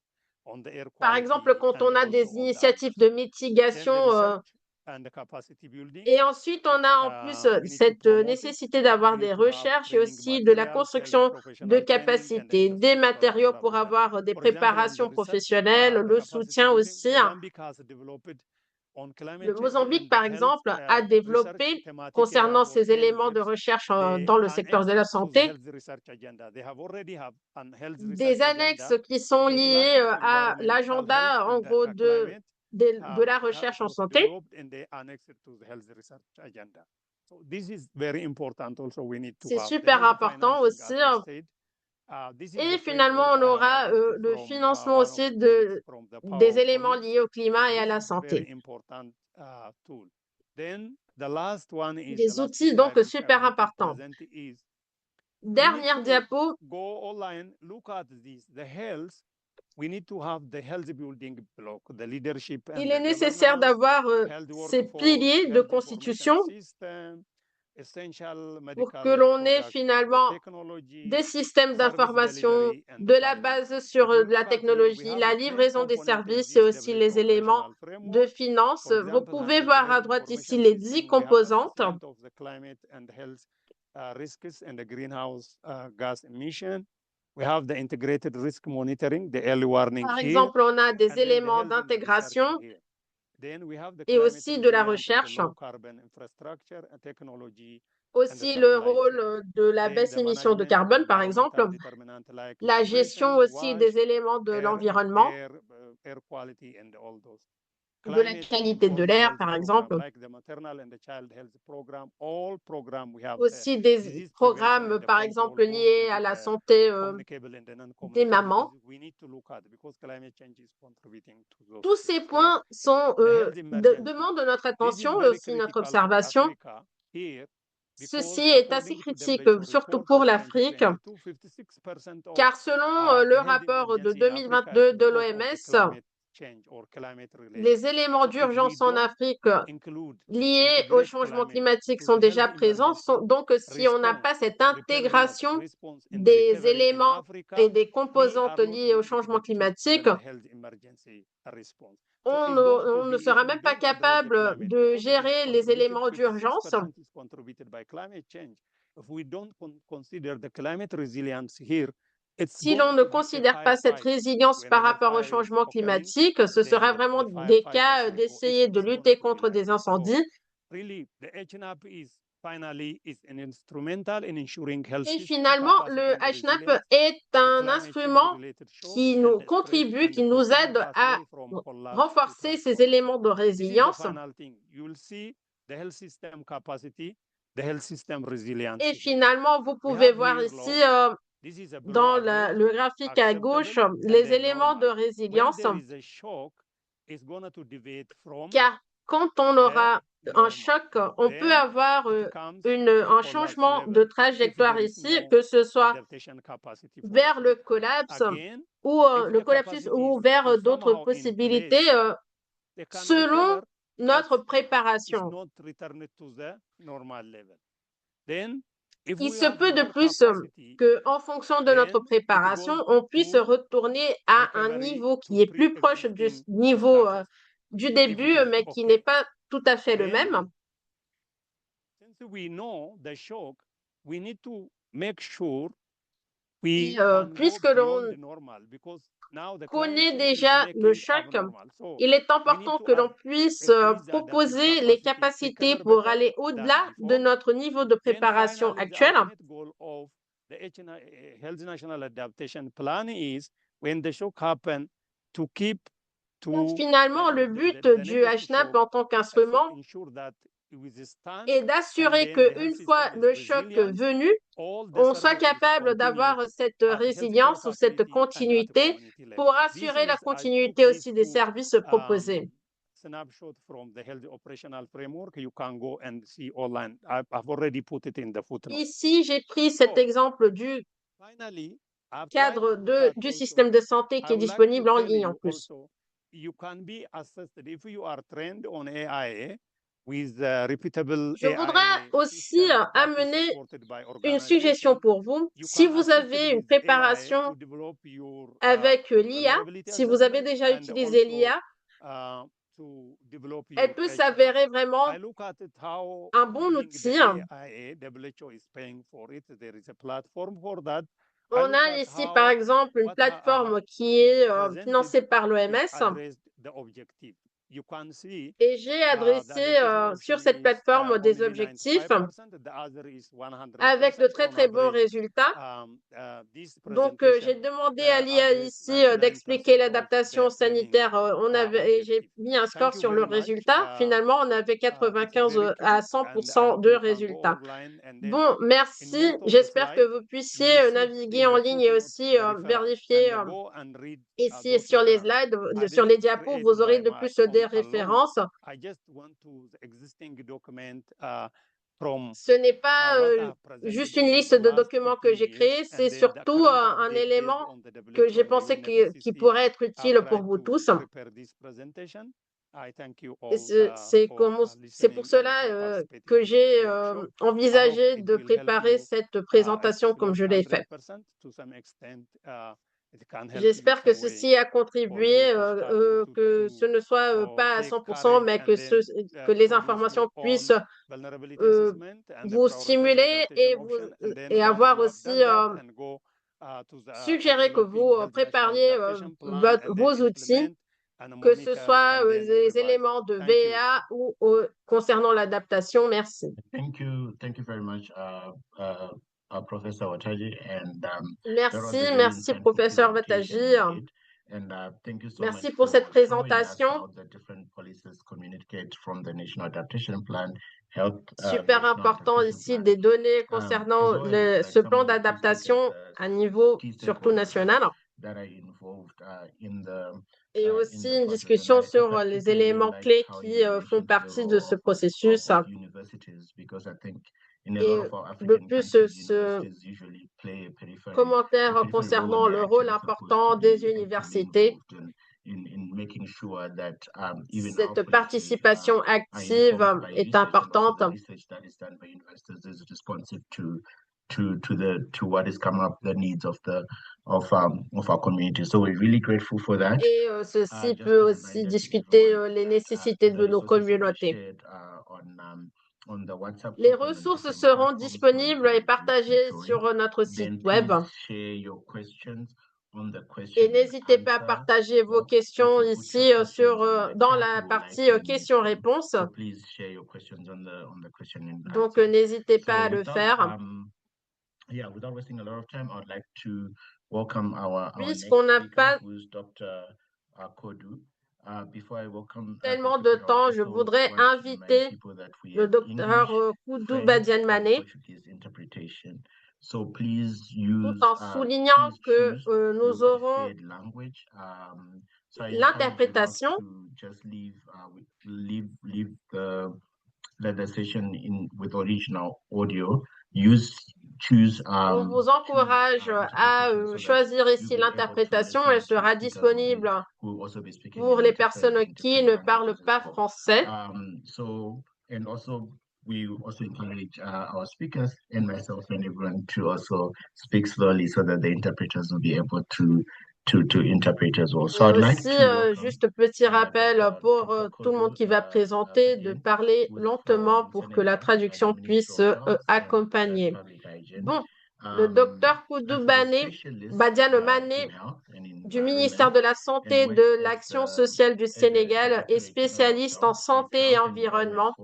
on the air Par quality exemple, quand and on a also des on the initiatives others. de Then the mitigation. research and the capacity building. Et ensuite, on a en plus We need to cette promote it. nécessité d'avoir We des need to have recherches et training aussi de la materials, health construction de professional training, and capacités, access des to matériaux laboratory. pour avoir des For example, on the préparations research, professionnelles, the le capacity soutien building, aussi. Mozambique has developed on climate Le change Mozambique, and the par health exemple, a research développé, thematic area concernant for ces 10 éléments de years. recherche They dans le secteur de la annexed to the santé, health research agenda. They have already have an health des research annexes agenda qui sont because liées lacking à environmental health l'agenda, en and gros, climate de la recherche en was santé. developed and they annexed it to the health research agenda. So this is very important. Also, we need to C'est have the super health important financing, aussi. as I said. This is Et the finalement, framework on aura adopted le from financement one of aussi the colleagues from the des Power éléments colleagues. liés au climat et à This la is a very santé. important tool. Then the last one is Des the last outils donc slide which I super want to importants. present is Dernière we need to diapo, go online, look at this, the health. We need to have the health building block, the leadership and il the est nécessaire governance, d'avoir health ces workforce, piliers de health constitution information system, essential pour medical que l'on ait products, the finalement technology, des systèmes service d'information delivery, and de the la finance. base sur If we la look at here, we technologie, have la the main livraison des component in services et this aussi les WHO éléments operational de framework. finance. For Vous example, pouvez under voir the à health droite ici information les 10 system, we have composantes. assessment of the climate and health risks and the greenhouse gas emission. We have the integrated risk monitoring, the early warning Par here, exemple, on a des and then the éléments health and the research d'intégration here. Then we have the et climate aussi de la resilient and recherche. the low carbon infrastructure and technology and the Aussi le supply rôle chain. de la Then baisse the émission de management of carbone, par exemple, environmental determinant like la gestion vibration, aussi wash, des éléments de l'environnement, air quality and all those. de la Climate qualité de informed l'air, health par program exemple. like the maternal and the child health program. All program we have Aussi the des disease prevention programmes, and the par control, exemple, both liés à la santé communicable and the des non-communicable mamans. disease we need to look at because climate change is contributing to those Tous ces things. So points sont, the health emergency. demandent de notre This is attention et very aussi notre critical for observation. Africa here Ceci because est assez according to critique, WHO surtout report pour of l'Afrique, 2022, 56% of car selon the le health rapport de emergency in Africa is 2022 de because of the l'OMS, climate change or climate related. les éléments So if we d'urgence en don't Afrique include liés au integrate changement climate climatique to sont the déjà health présents. emergency Donc, si on n'a response, pas cette preparedness, intégration response and des recovery in éléments Africa, et des we composantes are not liées au going to changement get to climatique, even the health emergency response. So it's going to on ne be, if sera we même pas don't address the capable climate, de because it is gérer les contributed, éléments d'urgence 56% is contributed by climate change. If we don't consider the climate resilience here, it's si going l'on ne to be a considère pas cette firefight. résilience par Whenever rapport au fire is changement occurring, climatique, ce then sera the vraiment des firefighters cas here, so d'essayer de it's going lutter to be contre like des that. So incendies. really, the HNAP is finally is an instrumental in ensuring health Et system finalement, capacity le and the HNAP resilience est to un climate change instrument related shocks qui and nous the stress contribue, and qui the nous possible aide à pathway from collapse to renforcer ces transformation. éléments de This is the résilience. final thing. You will see the health system capacity, the health system resilience. Et here. finalement, vous We pouvez have voir here ici low. This is a below dans average, le graphique à gauche acceptable, and les then éléments de normal. When résilience, there is a shock, it's going to deviate from car quand on aura un choc, on peut avoir un changement de trajectoire ici, que ce soit vers le collapse ou le collapsus ou vers d'autres possibilités selon notre préparation. Il se peut de plus qu'en fonction de notre préparation, on puisse retourner à un niveau qui est plus proche du niveau du début, mais qui n'est pas tout à fait le même. Et puisque l'on connaît déjà le choc, il est important que l'on puisse proposer les capacités pour aller au-delà de notre niveau de préparation actuel. Finalement, le but du HNAP en tant qu'instrument est d'assurer qu'une fois le choc venu, on soit capable d'avoir cette résilience ou cette continuité pour assurer la continuité aussi des services proposés. Ici, j'ai pris cet exemple du cadre du système de santé qui est disponible en ligne en plus. Je voudrais aussi amener une suggestion pour vous. Si vous avez une préparation avec l'IA, si vous avez déjà utilisé l'IA, elle peut s'avérer vraiment un bon outil. On a ici, par exemple, une plateforme qui est financée par l'OMS. Et j'ai adressé sur cette plateforme des objectifs avec de très très bons résultats. Donc, j'ai demandé à l'IA ici d'expliquer l'adaptation sanitaire. J'ai mis un score sur le résultat. Finalement, on avait 95 à 100% de résultats. Bon, merci. J'espère que vous puissiez naviguer en ligne et aussi vérifier ici sur les slides, sur les diapos, vous aurez de plus des références. Ce n'est pas juste une liste de documents que j'ai créée, c'est surtout un élément que j'ai pensé qui pourrait être utile pour vous tous. C'est pour cela que j'ai envisagé de préparer cette présentation comme je l'ai fait. J'espère que ceci a contribué, que ce ne soit pas à 100%, mais que les informations puissent vous stimuler et avoir aussi suggéré que vous prépariez vos outils, que ce soit les éléments de VA ou concernant l'adaptation. Merci. Thank you very much, Professor Wataji. Merci, professeur Wataji. Merci pour cette présentation. Super important ici des données concernant ce plan d'adaptation à niveau surtout national. Et aussi une discussion sur les éléments clés qui font partie de ce processus. Et de plus, ce commentaire concernant le rôle important des universités, cette participation active est importante. To what is coming up, the needs of our community. So we're really grateful for that. Et ceci peut aussi discuter les nécessités de nos communautés. Les ressources seront disponibles et partagées sur notre site web. Et n'hésitez pas à partager vos questions ici dans la partie questions-réponses. Donc, n'hésitez pas à le faire. Puisqu'on n'a pas tellement de temps, je voudrais inviter le docteur Koudou Badiane-Mané. So please tout en soulignant que nous aurons l'interprétation. The session with original audio. On vous encourage à choisir ici l'interprétation. Elle sera disponible pour les personnes qui ne parlent pas français. We also encourage our speakers and myself and everyone to also speak slowly so that the interpreters will be able to interpret as well. So I'd like to juste petit rappel pour tout le monde qui va présenter de parler lentement pour que la traduction puisse accompagner. Bon, le docteur Koudou Badiane Mané du ministère de la Santé et de l'Action sociale du Sénégal est spécialiste en santé et environnement.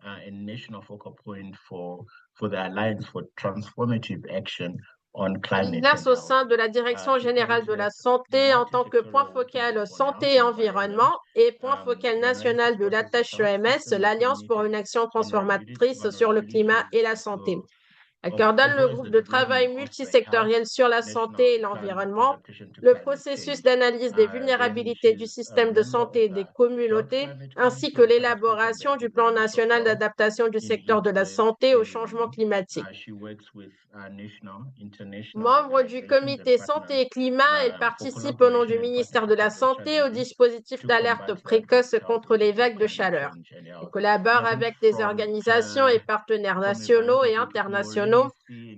And national focal point for the Alliance for Transformative Action on Climate. Il exerce au sein de la Direction générale de la santé en tant que point focal santé et environnement et point focal national de l'ATACHEMS, l'Alliance pour une action transformatrice sur le climat et la santé. Elle coordonne le groupe de travail multisectoriel sur la santé et l'environnement, le processus d'analyse des vulnérabilités du système de santé et des communautés, ainsi que l'élaboration du plan national d'adaptation du secteur de la santé au changement climatique. Membre du comité santé et climat, elle participe au nom du ministère de la Santé au dispositif d'alerte précoce contre les vagues de chaleur. Elle collabore avec des organisations et partenaires nationaux et internationaux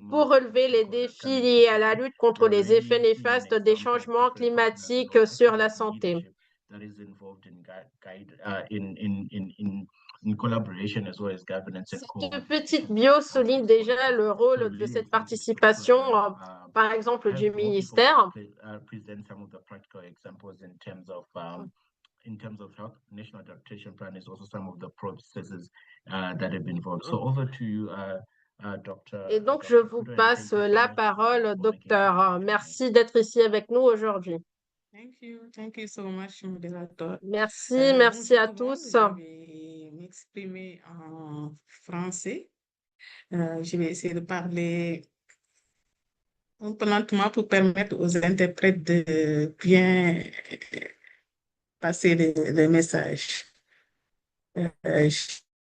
pour relever les défis liés à la lutte contre les effets néfastes des changements climatiques sur la santé. Cette petite bio souligne déjà le rôle de cette participation, par exemple, du ministère. In terms of health, National Adaptation Plan is also some of the processes that have been involved. So over to you, Dr. Et donc, je vous passe la parole, docteur. Merci d'être ici avec nous aujourd'hui. Thank you so much, modérateur. Merci à tous. Je vais m'exprimer en français. Je vais essayer de parler un peu lentement pour permettre aux interprètes de bien passer le message.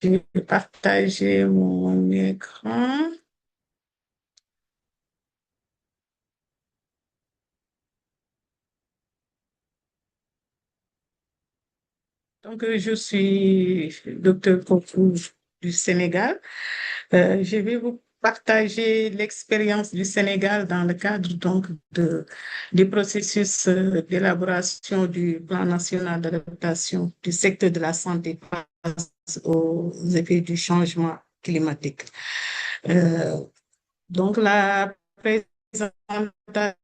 Je vais partager mon écran. Donc, je suis Dr Kokou du Sénégal. Je vais vous partager l'expérience du Sénégal dans le cadre donc du processus d'élaboration du plan national d'adaptation du secteur de la santé face aux effets du changement climatique. Donc, la présentation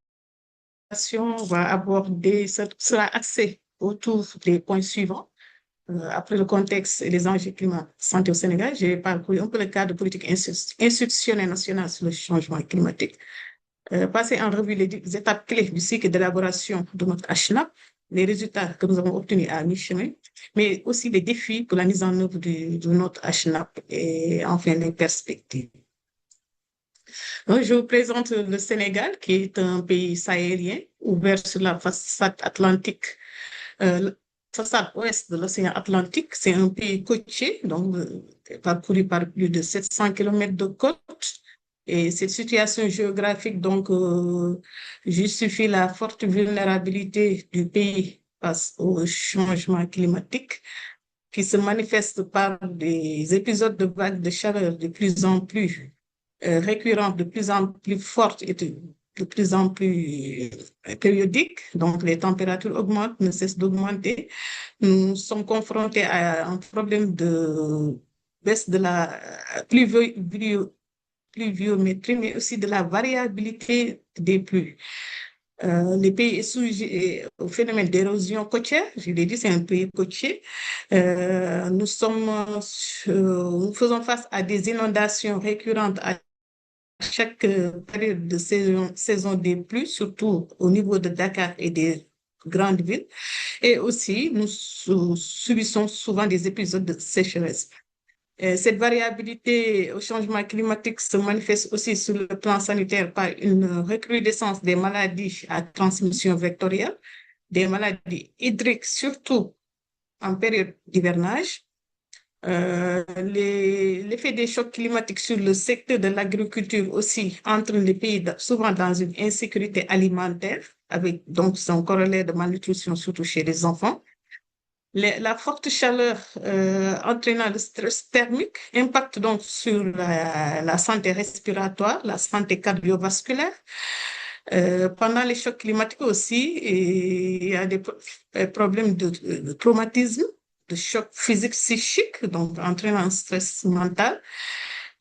va aborder, sera axée autour des points suivants. Après le contexte et les enjeux climat santé au Sénégal, j'ai parcouru un peu le cadre de politique institutionnelle nationale sur le changement climatique. Passer en revue les étapes clés du cycle d'élaboration de notre HNAP, les résultats que nous avons obtenus à mi-chemin, mais aussi les défis pour la mise en œuvre de notre HNAP et enfin les perspectives. Donc, je vous présente le Sénégal, qui est un pays sahélien ouvert sur la façade atlantique. Façade ouest de l'océan Atlantique, c'est un pays côtier, donc parcouru par plus de 700 km de côte. Et cette situation géographique donc justifie la forte vulnérabilité du pays face au changement climatique, qui se manifeste par des épisodes de vagues de chaleur de plus en plus récurrentes, de plus en plus fortes et de plus en plus périodique. Donc, les températures augmentent, ne cessent d'augmenter. Nous sommes confrontés à un problème de baisse de la pluviométrie, mais aussi de la variabilité des pluies. Le pays est sujet au phénomène d'érosion côtière. Je l'ai dit, c'est un pays côtier. Nous faisons face à des inondations récurrentes à chaque période de saison des pluies, surtout au niveau de Dakar et des grandes villes. Et aussi, nous subissons souvent des épisodes de sécheresse. Cette variabilité au changement climatique se manifeste aussi sur le plan sanitaire par une recrudescence des maladies à transmission vectorielle, des maladies hydriques, surtout en période d'hivernage. L'effet des chocs climatiques sur le secteur de l'agriculture aussi entre les pays souvent dans une insécurité alimentaire, avec donc son corollaire de malnutrition, surtout chez les enfants. La forte chaleur entraînant le stress thermique impacte donc sur la santé respiratoire, la santé cardiovasculaire. Pendant les chocs climatiques aussi, il y a des problèmes de traumatisme, de choc physique, psychique, donc entraînant un stress mental.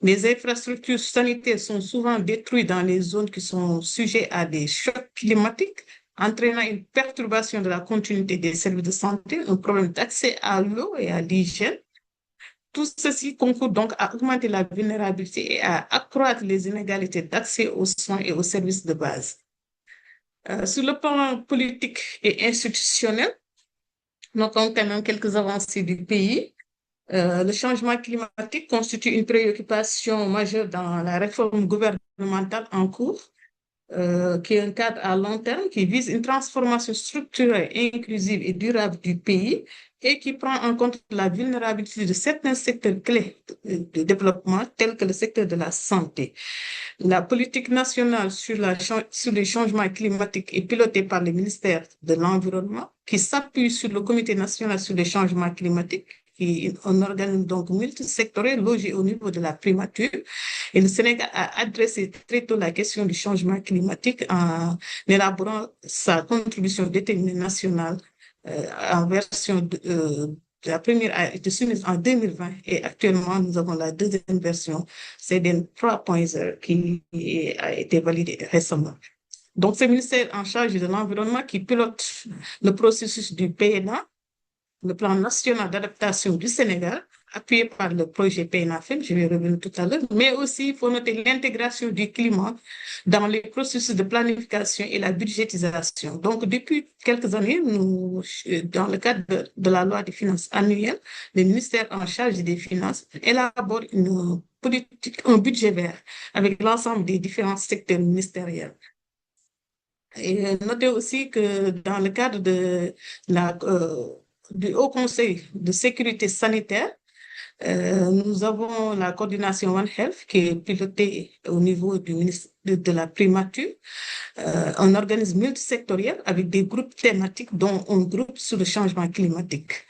Les infrastructures sanitaires sont souvent détruites dans les zones qui sont sujettes à des chocs climatiques, entraînant une perturbation de la continuité des services de santé, un problème d'accès à l'eau et à l'hygiène. Tout ceci concourt donc à augmenter la vulnérabilité et à accroître les inégalités d'accès aux soins et aux services de base. Sur le plan politique et institutionnel, notons quand même quelques avancées du pays. Le changement climatique constitue une préoccupation majeure dans la réforme gouvernementale en cours, qui est un cadre à long terme qui vise une transformation structurelle, inclusive et durable du pays et qui prend en compte la vulnérabilité de certains secteurs clés de développement, tels que le secteur de la santé. La politique nationale sur les changements climatiques est pilotée par le ministère de l'Environnement, qui s'appuie sur le Comité national sur les changements climatiques, qui est un organisme donc multisectoriel logé au niveau de la primature. Et le Sénégal a adressé très tôt la question du changement climatique en élaborant sa contribution déterminée nationale en version la première a été soumise en 2020 et actuellement, nous avons la deuxième version, CDN 3.0, qui a été validée récemment. Donc, c'est le ministère en charge de l'environnement qui pilote le processus du PNA, le plan national d'adaptation du Sénégal, appuyé par le projet PNAFEM, je vais revenir tout à l'heure, mais aussi il faut noter l'intégration du climat dans les processus de planification et la budgétisation. Donc, depuis quelques années, dans le cadre de la loi des finances annuelles, le ministère en charge des finances élabore une politique, un budget vert avec l'ensemble des différents secteurs ministériels. Et notez aussi que dans le cadre de du Haut Conseil de sécurité sanitaire, nous avons la coordination One Health qui est pilotée au niveau du ministère de la primature, un organisme multisectoriel avec des groupes thématiques, dont un groupe sur le changement climatique.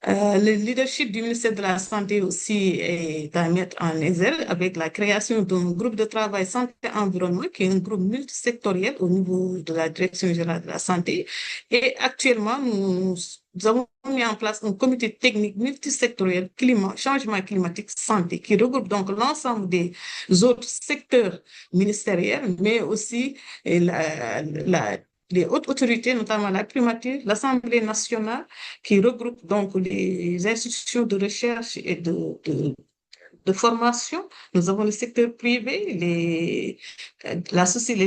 Le leadership du ministère de la Santé aussi est à mettre en exergue avec la création d'un groupe de travail santé-environnement qui est un groupe multisectoriel au niveau de la Direction générale de la santé. Et actuellement, nous avons mis en place un comité technique multisectoriel changement climatique, santé, qui regroupe donc l'ensemble des autres secteurs ministériels, mais aussi les hautes autorités, notamment la primature, l'Assemblée nationale, qui regroupe donc les institutions de recherche et de formation. Nous avons le secteur privé, les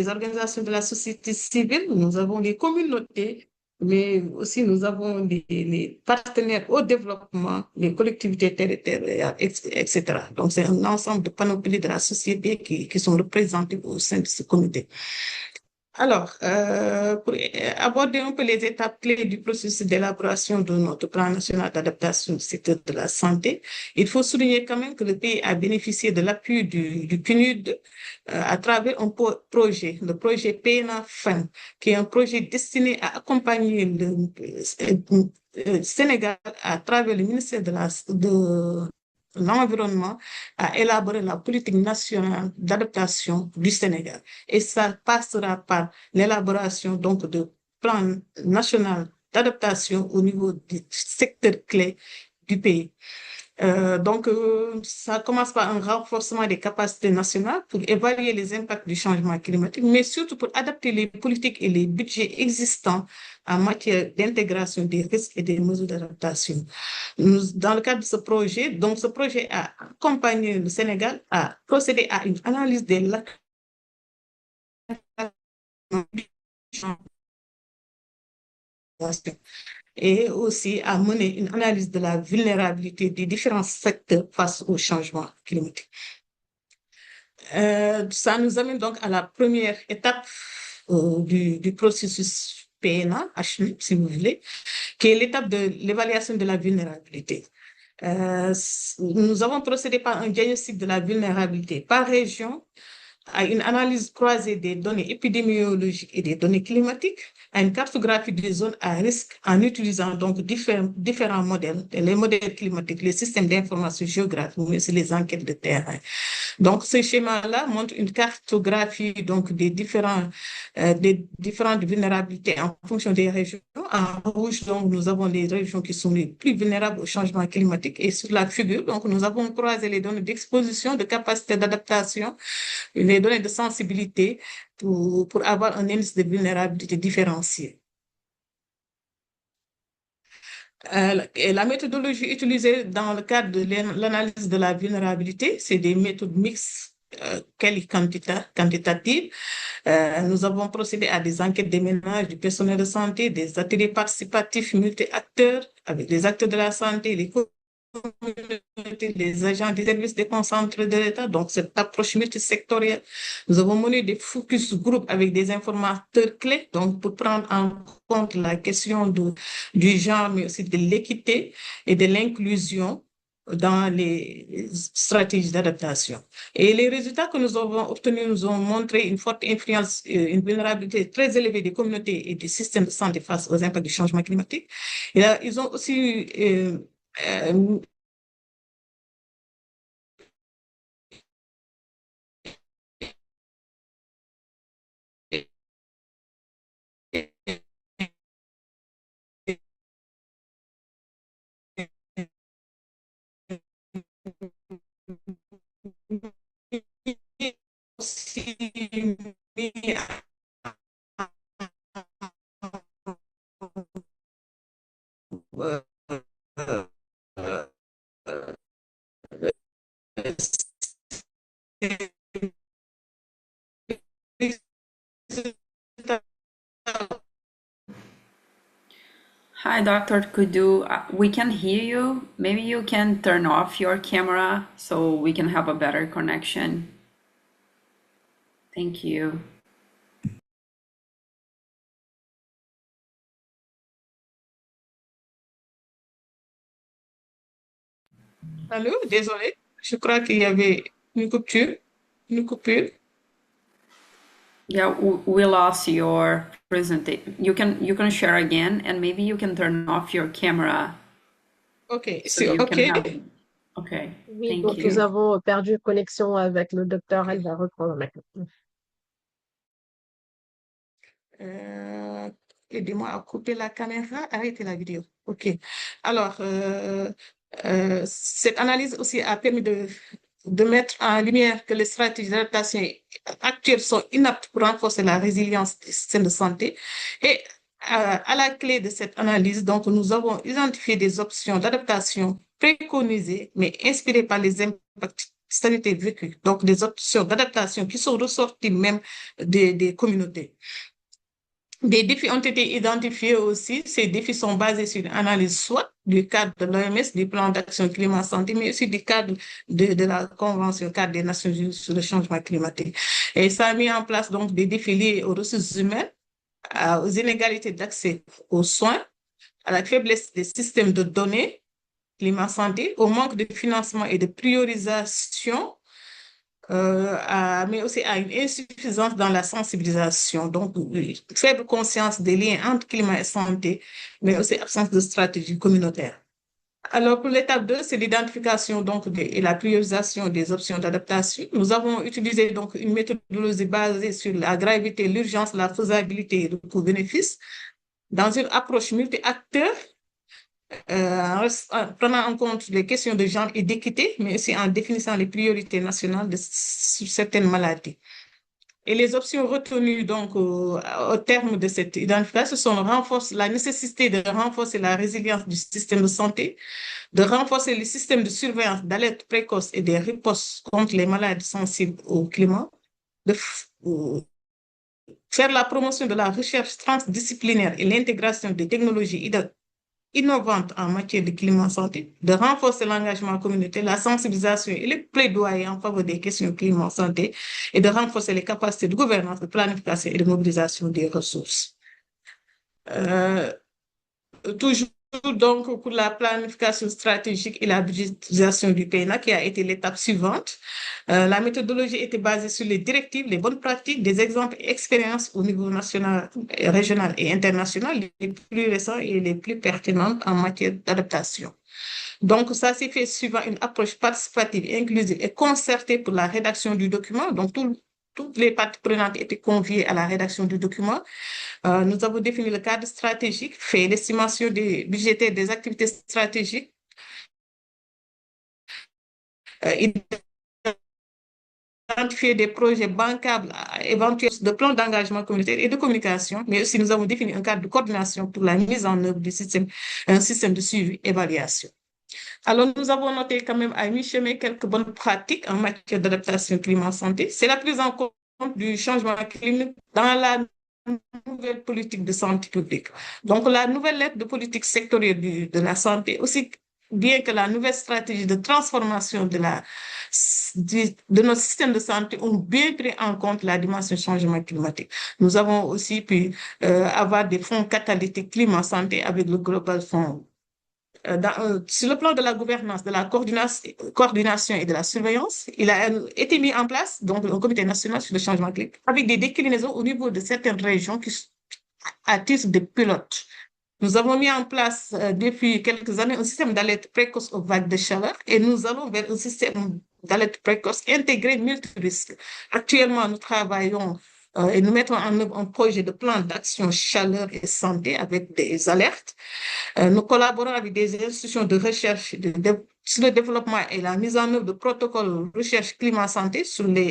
organisations de la société civile, nous avons les communautés, mais aussi nous avons les partenaires au développement, les collectivités territoriales, etc. Donc, c'est un ensemble de panoplies de la société qui sont représentés au sein de ce comité. Alors, pour aborder un peu les étapes clés du processus d'élaboration de notre plan national d'adaptation du secteur de la santé, il faut souligner quand même que le pays a bénéficié de l'appui du PNUD à travers un projet, le projet PNAFEM, qui est un projet destiné à accompagner le Sénégal à travers le ministère de l'environnement à élaborer la politique nationale d'adaptation du Sénégal. Et ça passera par l'élaboration donc de plan national d'adaptation au niveau du secteur clé du pays. Ça commence par un renforcement des capacités nationales pour évaluer les impacts du changement climatique, mais surtout pour adapter les politiques et les budgets existants en matière d'intégration des risques et des mesures d'adaptation. Dans le cadre de ce projet, donc ce projet a accompagné le Sénégal à procéder à une analyse des lacunes et aussi à mener une analyse de la vulnérabilité des différents secteurs face au changement climatique. Ça nous amène donc à la première étape du processus PNA, HNU, si vous voulez, qui est l'étape de l'évaluation de la vulnérabilité. Nous avons procédé par un diagnostic de la vulnérabilité par région, à une analyse croisée des données épidémiologiques et des données climatiques, à une cartographie des zones à risque en utilisant donc différents modèles, les modèles climatiques, les systèmes d'information géographique, mais aussi les enquêtes de terrain. Donc, ce schéma-là montre une cartographie donc, des différentes vulnérabilités en fonction des régions. En rouge, donc, nous avons les régions qui sont les plus vulnérables au changement climatique. Et sur la figure, donc, nous avons croisé les données d'exposition, de capacité d'adaptation, les données de sensibilité pour avoir un indice de vulnérabilité différencié. Et la méthodologie utilisée dans le cadre de l'analyse de la vulnérabilité, c'est des méthodes mixtes quantitatives. Nous avons procédé à des enquêtes des ménages, du personnel de santé, des ateliers participatifs multi-acteurs avec les acteurs de la santé, les communautés, les agents des services déconcentrés de l'État, donc cette approche multisectorielle. Nous avons mené des focus group avec des informateurs clés, donc pour prendre en compte la question du genre, mais aussi de l'équité et de l'inclusion dans les stratégies d'adaptation. Et les résultats que nous avons obtenus nous ont montré une forte influence, une vulnérabilité très élevée des communautés et des systèmes de santé face aux impacts du changement climatique. Et là, ils ont aussi aussi mis euh, euh, euh, Hi, doctor. We can hear you. Maybe you can turn off your camera so we can have a better connection. Thank you. Allô, désolé, je crois qu'il y avait une coupure, une coupure. Yeah, we lost your presentation. You can share again, and maybe you can turn off your camera OK, so c'est you OK. can have. Okay, Oui, thank donc you. nous avons perdu connexion avec le docteur. Elle va reprendre maintenant. Aidez-moi à couper la caméra, arrêtez la vidéo. OK. Alors, cette analyse aussi a permis de mettre en lumière que les stratégies d'adaptation actuelles sont inaptes pour renforcer la résilience des systèmes de santé. Et à la clé de cette analyse, donc, nous avons identifié des options d'adaptation préconisées, mais inspirées par les impacts sanitaires vécus. Donc, des options d'adaptation qui sont ressorties même des communautés. Des défis ont été identifiés aussi. Ces défis sont basés sur une analyse soit du cadre de l'OMS, du plan d'action climat-santé, mais aussi du cadre de la Convention cadre des Nations Unies sur le changement climatique. Et ça a mis en place donc des défis liés aux ressources humaines, aux inégalités d'accès aux soins, à la faiblesse des systèmes de données climat-santé, au manque de financement et de priorisation, mais aussi à une insuffisance dans la sensibilisation. Donc, faible conscience des liens entre climat et santé, mais aussi absence de stratégie communautaire. Alors, pour l'étape 2, c'est l'identification et la priorisation des options d'adaptation. Nous avons utilisé donc une méthodologie basée sur la gravité, l'urgence, la faisabilité et le coût-bénéfice dans une approche multi-acteurs, en prenant en compte les questions de genre et d'équité, mais aussi en définissant les priorités nationales sur certaines maladies. Et les options retenues donc au terme de cette identification sont la nécessité de renforcer la résilience du système de santé, de renforcer les systèmes de surveillance, d'alerte précoce et des ripostes contre les maladies sensibles au climat, de faire la promotion de la recherche transdisciplinaire et l'intégration des technologies innovantes en matière de climat santé, de renforcer l'engagement communautaire, la sensibilisation et le plaidoyer en faveur des questions climat santé et de renforcer les capacités de gouvernance, de planification et de mobilisation des ressources. Toujours donc pour la planification stratégique et la budgétisation du PNA qui a été l'étape suivante. La méthodologie était basée sur les directives, les bonnes pratiques, des exemples et expériences au niveau national, régional et international, les plus récents et les plus pertinents en matière d'adaptation. Donc, ça s'est fait suivant une approche participative, inclusive et concertée pour la rédaction du document. Donc, toutes les parties prenantes étaient conviées à la rédaction du document. Nous avons défini le cadre stratégique, fait l'estimation des budgétaires des activités stratégiques, identifié des projets bancables, éventuels de plans d'engagement communautaire et de communication, mais aussi nous avons défini un cadre de coordination pour la mise en œuvre du système, un système de suivi et évaluation. Alors, nous avons noté quand même à mi-chemin quelques bonnes pratiques en matière d'adaptation climat-santé. C'est la prise en compte du changement climatique dans la nouvelle politique de santé publique. Donc, la nouvelle lettre de politique sectorielle de la santé, aussi bien que la nouvelle stratégie de transformation de notre système de santé ont bien pris en compte la dimension changement climatique. Nous avons aussi pu avoir des fonds catalytiques climat-santé avec le Global Fund. Sur le plan de la gouvernance, de la coordination et de la surveillance, il a été mis en place donc, un comité national sur le changement climatique avec des déclinaisons au niveau de certaines régions à titre de pilote. Nous avons mis en place depuis quelques années un système d'alerte précoce aux vagues de chaleur et nous allons vers un système d'alerte précoce intégré multirisque. Actuellement, nous travaillons et nous mettons en œuvre un projet de plan d'action chaleur et santé avec des alertes. Nous collaborons avec des institutions de recherche sur le développement et la mise en œuvre de protocoles de recherche climat-santé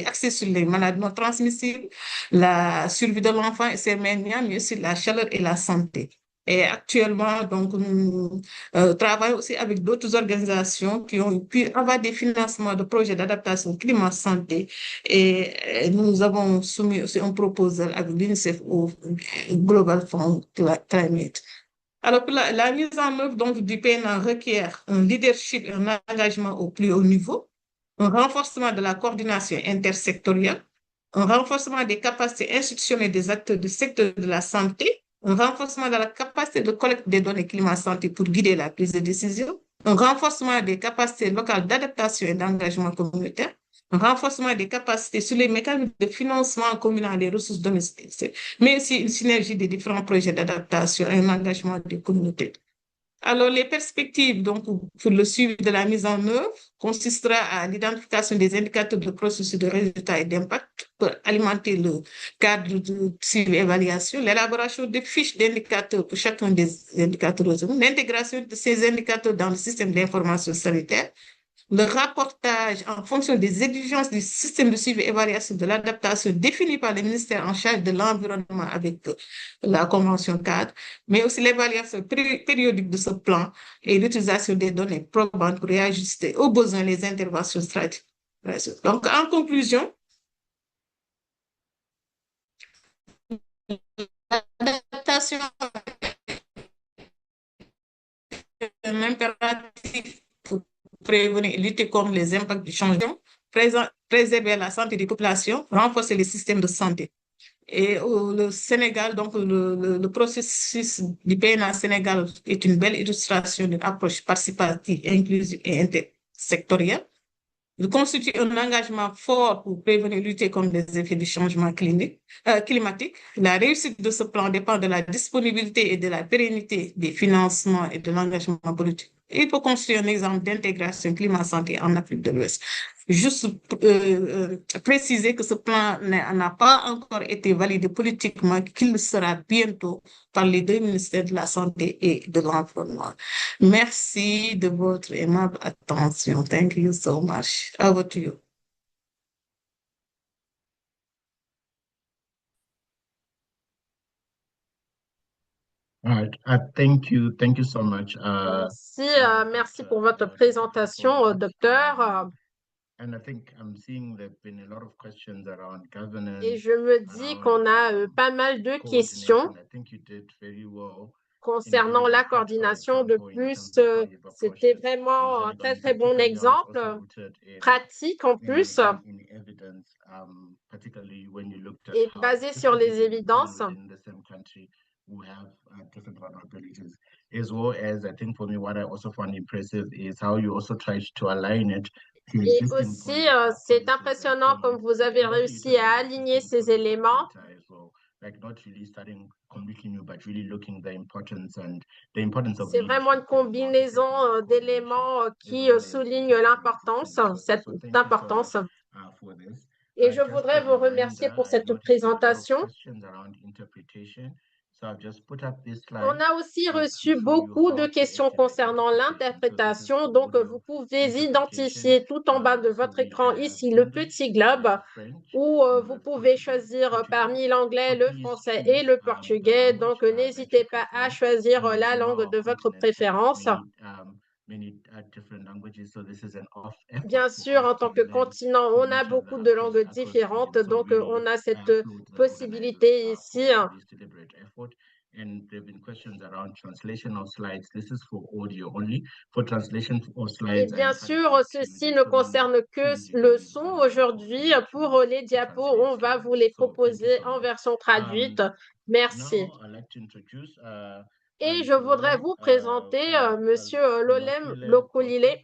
axés sur les maladies non transmissibles, la survie de l'enfant et ses manières, mais aussi la chaleur et la santé. Et actuellement, donc, nous travaillons aussi avec d'autres organisations qui ont pu avoir des financements de projets d'adaptation climat-santé. Et nous avons soumis aussi un proposal avec l'UNICEF au Global Fund Climate. Alors, la mise en œuvre donc, du PNA requiert un leadership et un engagement au plus haut niveau, un renforcement de la coordination intersectorielle, un renforcement des capacités institutionnelles des acteurs du secteur de la santé, un renforcement de la capacité de collecte des données climat-santé pour guider la prise de décision, un renforcement des capacités locales d'adaptation et d'engagement communautaire, un renforcement des capacités sur les mécanismes de financement communal des ressources domestiques, mais aussi une synergie des différents projets d'adaptation et un engagement des communautés. Alors, les perspectives donc, pour le suivi de la mise en œuvre consistera à l'identification des indicateurs de processus de résultats et d'impact pour alimenter le cadre de suivi et évaluation, l'élaboration de fiches d'indicateurs pour chacun des indicateurs, l'intégration de ces indicateurs dans le système d'information sanitaire, le rapportage en fonction des exigences du système de suivi et évaluation de l'adaptation défini par le ministère en charge de l'environnement avec la convention cadre, mais aussi l'évaluation périodique de ce plan et l'utilisation des données probantes pour réajuster aux besoins les interventions stratégiques. Donc, en conclusion, l'adaptation est un impératif pour prévenir et lutter contre les impacts du changement, préserver la santé des populations, renforcer les systèmes de santé. Et le Sénégal, donc le processus du PNA Sénégal est une belle illustration d'une approche participative, inclusive et intersectorielle. Il constitue un engagement fort pour prévenir et lutter contre les effets du changement climatique. La réussite de ce plan dépend de la disponibilité et de la pérennité des financements et de l'engagement politique. Il faut construire un exemple d'intégration climat-santé en Afrique de l'Ouest. Juste préciser que ce plan n'a pas encore été validé politiquement, qu'il le sera bientôt par les deux ministères de la Santé et de l'Environnement. Merci de votre aimable attention. Thank you so much. Over to you. All right. Thank you. Thank you so much. Merci pour votre présentation, docteur. And I think I'm seeing there've been a lot of questions around governance. Et je me dis qu'on a pas mal de questions. I think you did very well concernant la coordination. De plus, c'était vraiment un très, très bon exemple, pratique en plus, et basé sur les évidences. Who have different vulnerabilities, as well as I think for me, what I also found impressive is how you also tried to align it. Et aussi, c'est impressionnant comme vous avez réussi à aligner ces éléments. C'est vraiment une combinaison d'éléments qui souligne l'importance, cette importance. Et je voudrais vous remercier pour cette présentation. On a aussi reçu beaucoup de questions concernant l'interprétation, donc vous pouvez identifier tout en bas de votre écran ici le petit globe où vous pouvez choisir parmi l'anglais, le français et le portugais. Donc n'hésitez pas à choisir la langue de votre préférence. Bien sûr, en tant que continent, on a beaucoup de langues différentes, donc on a cette possibilité ici. And there have been questions around translation of slides. This is for audio only. For translation of slides, et bien sûr, ceci ne concerne que le son aujourd'hui. Pour les diapos, on va vous les proposer en version traduite. Merci. Et je voudrais vous présenter Monsieur Lolem Lokolile,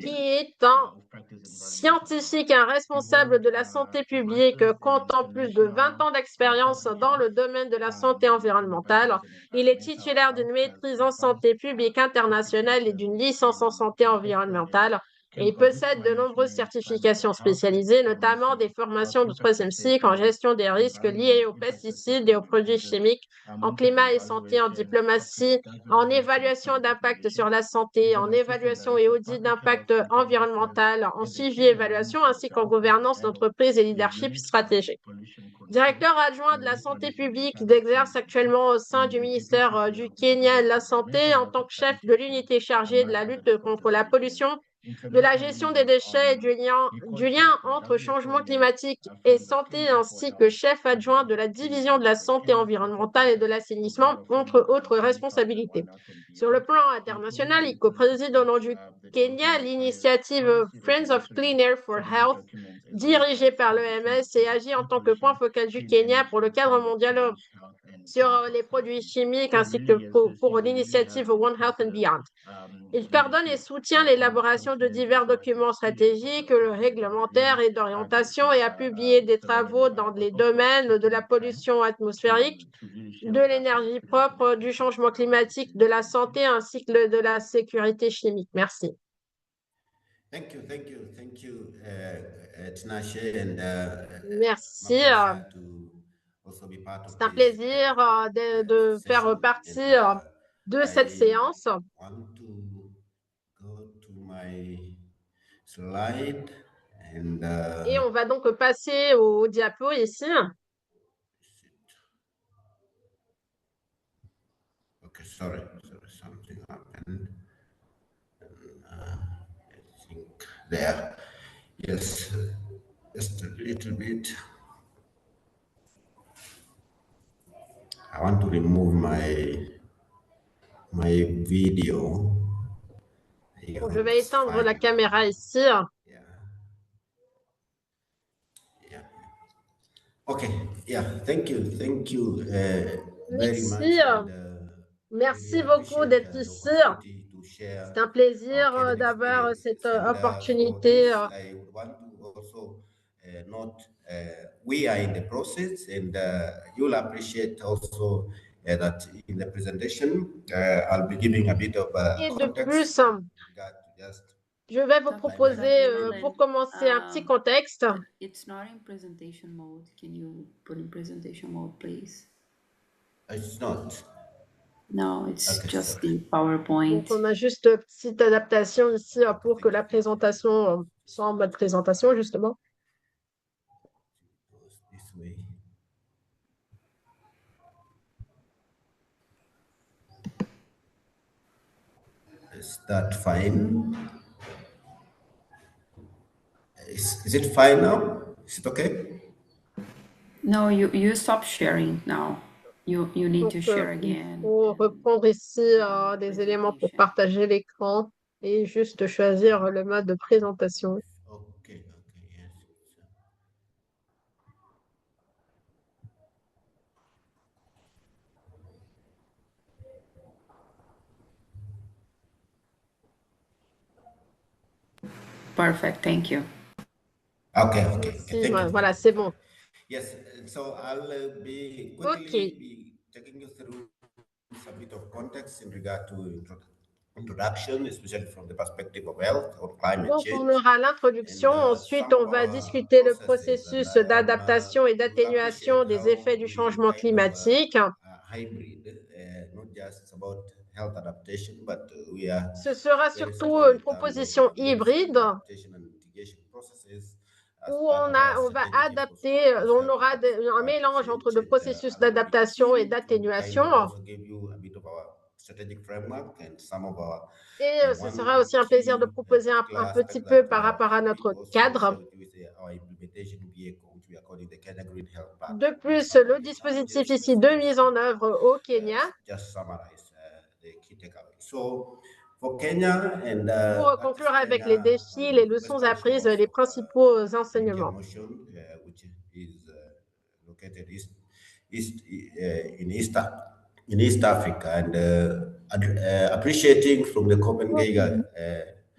qui est un scientifique, un responsable de la santé publique, comptant plus de 20 ans d'expérience dans le domaine de la santé environnementale. Il est titulaire d'une maîtrise en santé publique internationale et d'une licence en santé environnementale. Et il possède de nombreuses certifications spécialisées, notamment des formations de troisième cycle en gestion des risques liés aux pesticides et aux produits chimiques, en climat et santé, en diplomatie, en évaluation d'impact sur la santé, en évaluation et audit d'impact environnemental, en suivi et évaluation, ainsi qu'en gouvernance d'entreprise et leadership stratégique. Directeur adjoint de la santé publique, il exerce actuellement au sein du ministère du Kenya de la Santé en tant que chef de l'unité chargée de la lutte contre la pollution, de la gestion des déchets et du lien entre changement climatique et santé, ainsi que chef adjoint de la division de la santé environnementale et de l'assainissement, entre autres responsabilités. Sur le plan international, il co-préside au nom du Kenya l'initiative Friends of Clean Air for Health, dirigée par l'OMS, et agit en tant que point focal du Kenya pour le cadre mondial sur les produits chimiques ainsi que pour l'initiative One Health and Beyond. Il coordonne et soutient l'élaboration de divers documents stratégiques, réglementaires et d'orientation, et a publié des travaux dans les domaines de la pollution atmosphérique, de l'énergie propre, du changement climatique, de la santé ainsi que de la sécurité chimique. Merci. Thank you, Tinashe, merci. C'est un plaisir de faire partie de cette séance. Et on va donc passer au diapo ici. Okay, sorry, something happened. I think there. Yes, just a little bit. I want to remove my video. Bon, je vais éteindre la caméra ici. Okay, thank you very much. Merci beaucoup d'être ici. C'est un plaisir d'avoir cette opportunité. We are in the process, and you'll appreciate also that in the presentation, I'll be giving a bit of Et de context. plus, je vais vous proposer, pour commencer, un petit contexte. It's not in presentation mode. Can you put in presentation mode, please? It's not. No, it's Okay, just sorry. the PowerPoint. Donc, on a juste une petite adaptation ici pour que la présentation soit en mode présentation, justement. This way. Is that fine? Is it fine now? Is it okay? No, you stop sharing now. You need Donc, to share il again faut and reprendre ici go to des éléments pour presentation. partager l'écran et juste choisir le mode de présentation. Okay, yes. Perfect, thank you. Okay, Merci, thank you. voilà, c'est bon. Yes, so I'll be Ok. quickly be taking you through a bit of context in regard to introduction, especially from the perspective of health or climate Donc, on change. aura And l'introduction. Ensuite, some of on va our discuter le processes, and processus d'adaptation et you will d'atténuation appreciate des how effets du we changement kind of climatique. hybrid, not just about health adaptation, but we are Ce sera very surtout certain une in terms of proposition mixing hybride adaptation and mitigation processes as où part of our on va strategic adapter, on response aura to un climate mélange entre change. le And processus I'll be d'adaptation et keen to kind d'atténuation. of also give you a bit of our strategic framework and some of our Et ce one sera aussi un plaisir de key proposer particular un petit aspect peu that par rapport à we notre also share cadre. with you is our implementation vehicle, which we are calling the Kenya Green Health Plan. De And plus, some of le the dispositif challenges ici we de face mise en œuvre au Kenya just summarize the key takeaways. So for Kenya and pour that is conclure avec les Kenya on défis, les the leçons western apprises, shores les of principaux Indian enseignements. Ocean, which is located in East Africa, and appreciating from the Copenhagen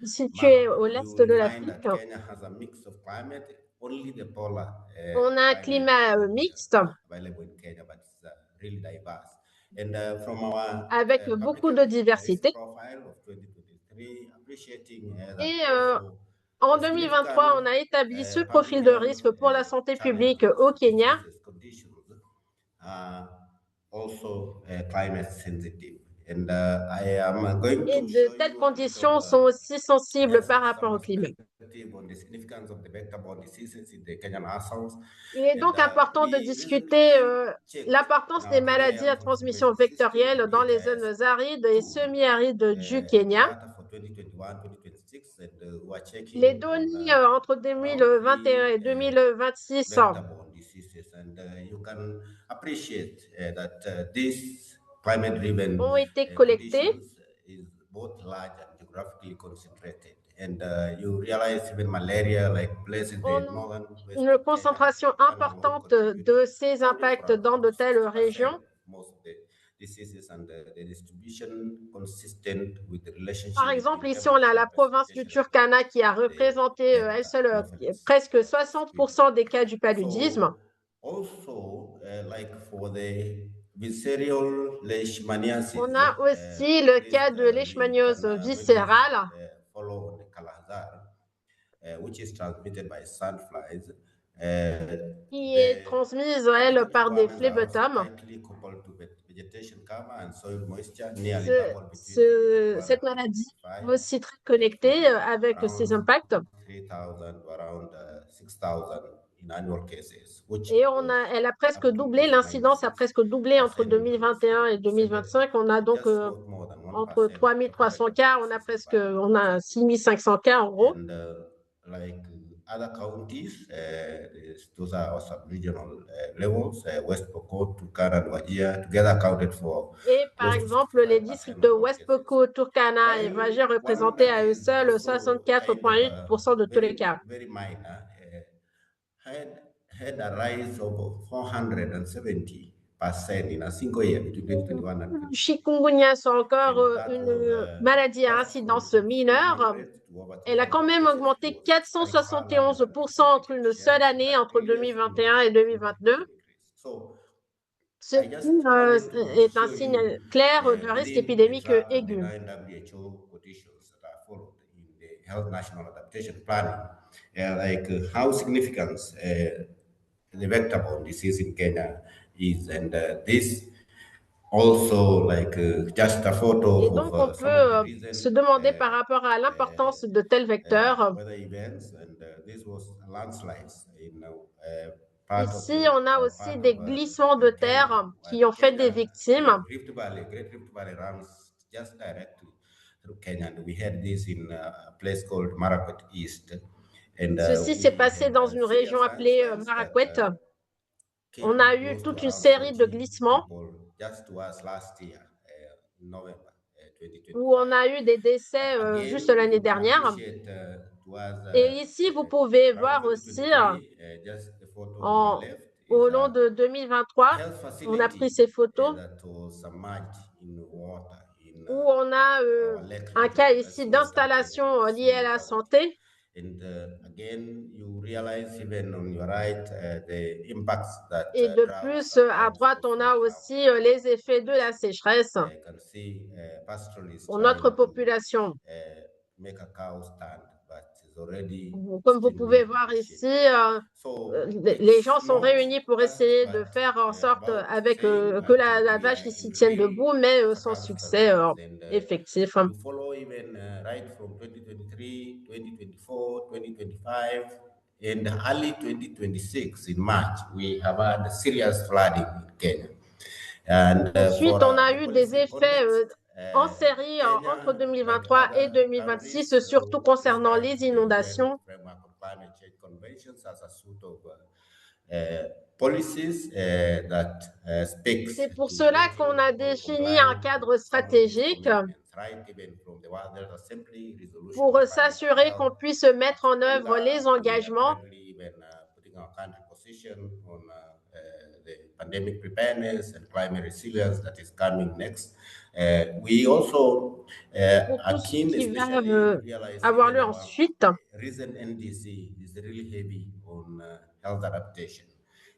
Situé map, au you l'est will de find l'Afrique, that Kenya has a mix of climate. Only the polar on a un climate climat is mixte available in Kenya, but it's really diverse. And from our avec public beaucoup de health risk diversité. profile of 2023, appreciating that Et also en the significant 2023, on a établi ce public profil de health risque pour la santé publique challenges, au Kenya. diseases, conditions, also climate sensitive. And I am going Et to de show telles you a bit of conditions sont aussi sensibles par rapport some au climat. perspective on the significance of the vector-borne diseases in the Kenyan households. Il est donc important de We discuter recently checked in l'importance des our Kenya maladies Air à transmission Information System, vectorielle dans les zones arides et GIS2, semi-arides du Kenya. data for 2021-2026, and we're Les checking on données entre around 2021 et three 2026 vector-borne diseases, and you can appreciate that this climate-driven ont été collectées. conditions is both large and geographically concentrated. And you realize even malaria, like places in On the a northern west une of Kenya, concentration can alone importante contribute de ces only for impacts dans de about telles 60% régions. of most of the diseases, and the distribution consistent with the relationship Par between exemple, ici, on a temperature la and province du precipitation Turkana qui a and the représenté elle seule Anopheles presque squid. 60% des cas du paludisme. So also, like for the visceral leishmaniasis, On a aussi le please, cas de you leishmaniose can maybe viscérale follow on the Kalahazar, which is transmitted by sandflies. qui est transmise, elle, Epidemic par des requirements are also phlebotomes. tightly coupled to vegetation cover and soil moisture, nearly double between 2021 Cette and maladie est 2025, aussi très connectée avec ces around impacts. 3,000 to around 6,000 in annual cases, which Et goes elle a presque up to doublé, almost l'incidence a presque doublé entre 96% increase 2021 et 2025. On a donc just not more than 1% entre of 3300 total cas, diseases on a 6500 cas en gros. And like other counties, those are our sub-regional levels. West Pokot, Turkana, and Wajir together accounted for Et par close to exemple, les 65% districts of de all West cases. Pokot, Turkana et While Wajir one représentaient that à eux is seuls also kind of 64,8% de tous les very, cas. very minor, had a rise of 470% in a single year between 2021 and Le 2022. chikungunya, c'est encore And that une was maladie à just from incidence mineure. 300 to over Elle a quand 300 même cases. augmenté It was quite far larger than 471% entre une expectations seule année, that entre previous 2021 et 2022. increase. So Ce I just qui wanted to est un show signe you clair de risque within the épidémique track of the aigu. 9 WHO quotations that are followed in the Health National Adaptation Planning, like how significant the vector-borne disease in Kenya is, and this also like just a photo Et donc, on of some of the peut recent se demander par rapport à l'importance de tels vecteurs. weather events, and this was landslides in part of Ici, on a aussi des glissements de terre Kenya, qui ont fait des victimes. Rift Valley, Great Rift Valley runs just directly through Kenya, and we had this in a place called Marakwet East. And Ceci s'est passé dans une région appelée Marakwet. on a eu close to toute une around série de 40 glissements people just to us last year, in November où on 2025. a eu des décès juste Again, l'année you can dernière. appreciate to us Et ici, vous pouvez around voir aussi 2023, just the photo on my en, left au is long a de 2023, health on a pris facility ces photos that was submerged in water in où on a our Lake un region, cas that's ici Western Kenya, d'installation it's liée à Simiyu la County. santé. And again, you realize even on your right the impacts that Et de drought plus, à sometimes droite, on also a have. aussi les effets de la sécheresse You can see pastoralists pour trying notre to population. make a cow stand, but it's already Comme vous pouvez extremely voir ici, shaky. So les gens it's sont not réunis pour fast, essayer de but faire en sorte about avec saying que that la we vache are ici in tienne real debout, mais sans succès circumstances. And effectif. you follow even right from 2023, 2024, 2025, and early 2026 in March, we have had serious flooding in Kenya. And Ensuite, for on a the eu des policy effets context, en série entre Kenya, like 2023 et other 2026, countries, surtout concernant described les the UN inondations. Framework on Climate Change Conventions as a suite of policies that speaks C'est pour to cela qu'on making a or défini un complying cadre some of these stratégique commitments, right? Even from the World Health Assembly resolution pour on climate and s'assurer health qu'on puisse mettre en œuvre agenda. les We are engagements. currently even putting our country position on the pandemic preparedness and climate resilience that is coming next. We also Pour tout are ce keen, qui va especially realize avoir even lieu our ensuite. recent NDC is really heavy on health adaptation.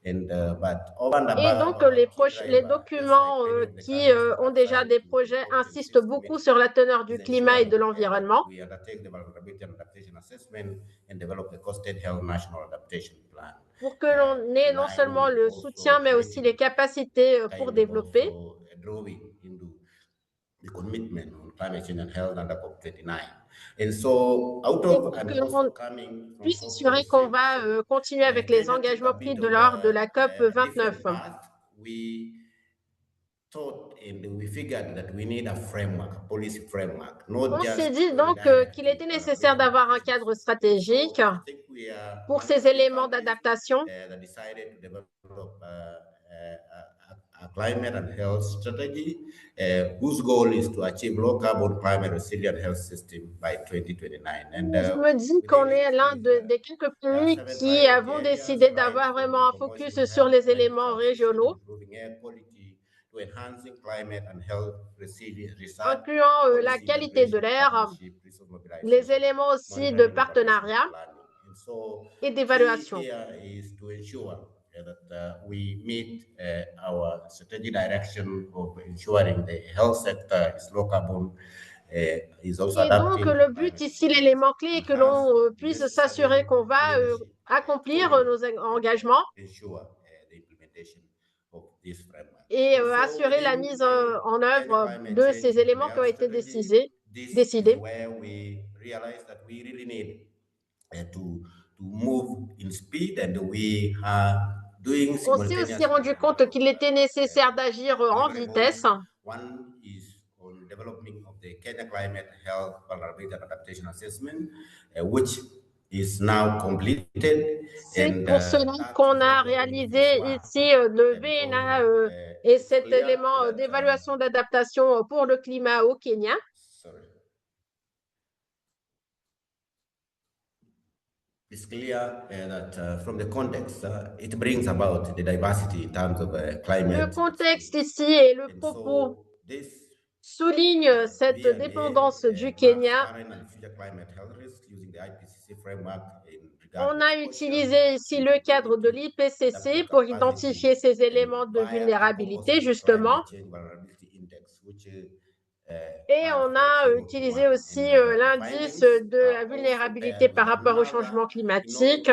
And but over and Et above donc, our key les driver, just like documents many of the qui countries that ont have déjà signed des to the projets insistent COP26 beaucoup commitment, sur la teneur is du climat et ensuring de that l'environnement. we undertake the vulnerability and adaptation assessment and develop a costed health national adaptation plan. Pour que l'on ait non Aligned seulement with le soutien, also mais aussi les creating capacités pour kind of développer. also drawing into the commitment on climate change and health under COP29. And so out Et of pour and que also l'on coming from puisse assurer qu'on COP26, va continuer avec les Kenya took a engagements pris bit de of lors de la COP a 29. different path. We thought and we figured that we need a framework, a policy framework, not On s'est just dit a donc qu'il était directive, nécessaire vulnerability and d'avoir un adaptation cadre assessment. stratégique So I think we are pour amongst ces a few éléments countries d'adaptation. that decided to develop a climate and health strategy whose goal is to achieve low carbon climate resilient health system by 2029. And Je me dis qu'on within est it, l'un des quelques there are pays 7 qui priority avons areas, décidé right d'avoir from vraiment un promotion focus sur health les and energy éléments transition, régionaux, improving air quality, to enhancing climate and health research, incluant la policy qualité de integration, l'air, partnership, resource les mobilization, éléments aussi de monitoring and adaptation partenariat planning. And so et key d'évaluation. here is to ensure that we meet our strategic direction of ensuring the health sector is low carbon, is also Et donc, adapting to le but climate ici, change l'élément clé and est que has l'on puisse s'assurer necessary qu'on va leadership accomplir forum nos engagements ensure the implementation of this framework. et And so assurer la within mise the en Kenya œuvre climate de change ces éléments qui ont health été strategy, this is décidés. where we realize that we really need to move in speed, and we are doing On s'est aussi rendu compte qu'il était nécessaire d'agir en vitesse. One is on development of the Kenya Climate Health Vulnerability and Adaptation Assessment, which is now completed. C'est pour cela qu'on a réalisé ici le VNA et cet élément d'évaluation d'adaptation pour le climat au Kenya. It's clear that from the context, it brings about the diversity in terms of climate. Le contexte ici et le propos soulignent cette dépendance du Kenya. On a utilisé ici le cadre de l'IPCC pour identifier ces éléments de vulnérabilité, justement. Et on a utilisé aussi l'indice de la vulnérabilité par rapport au changement climatique.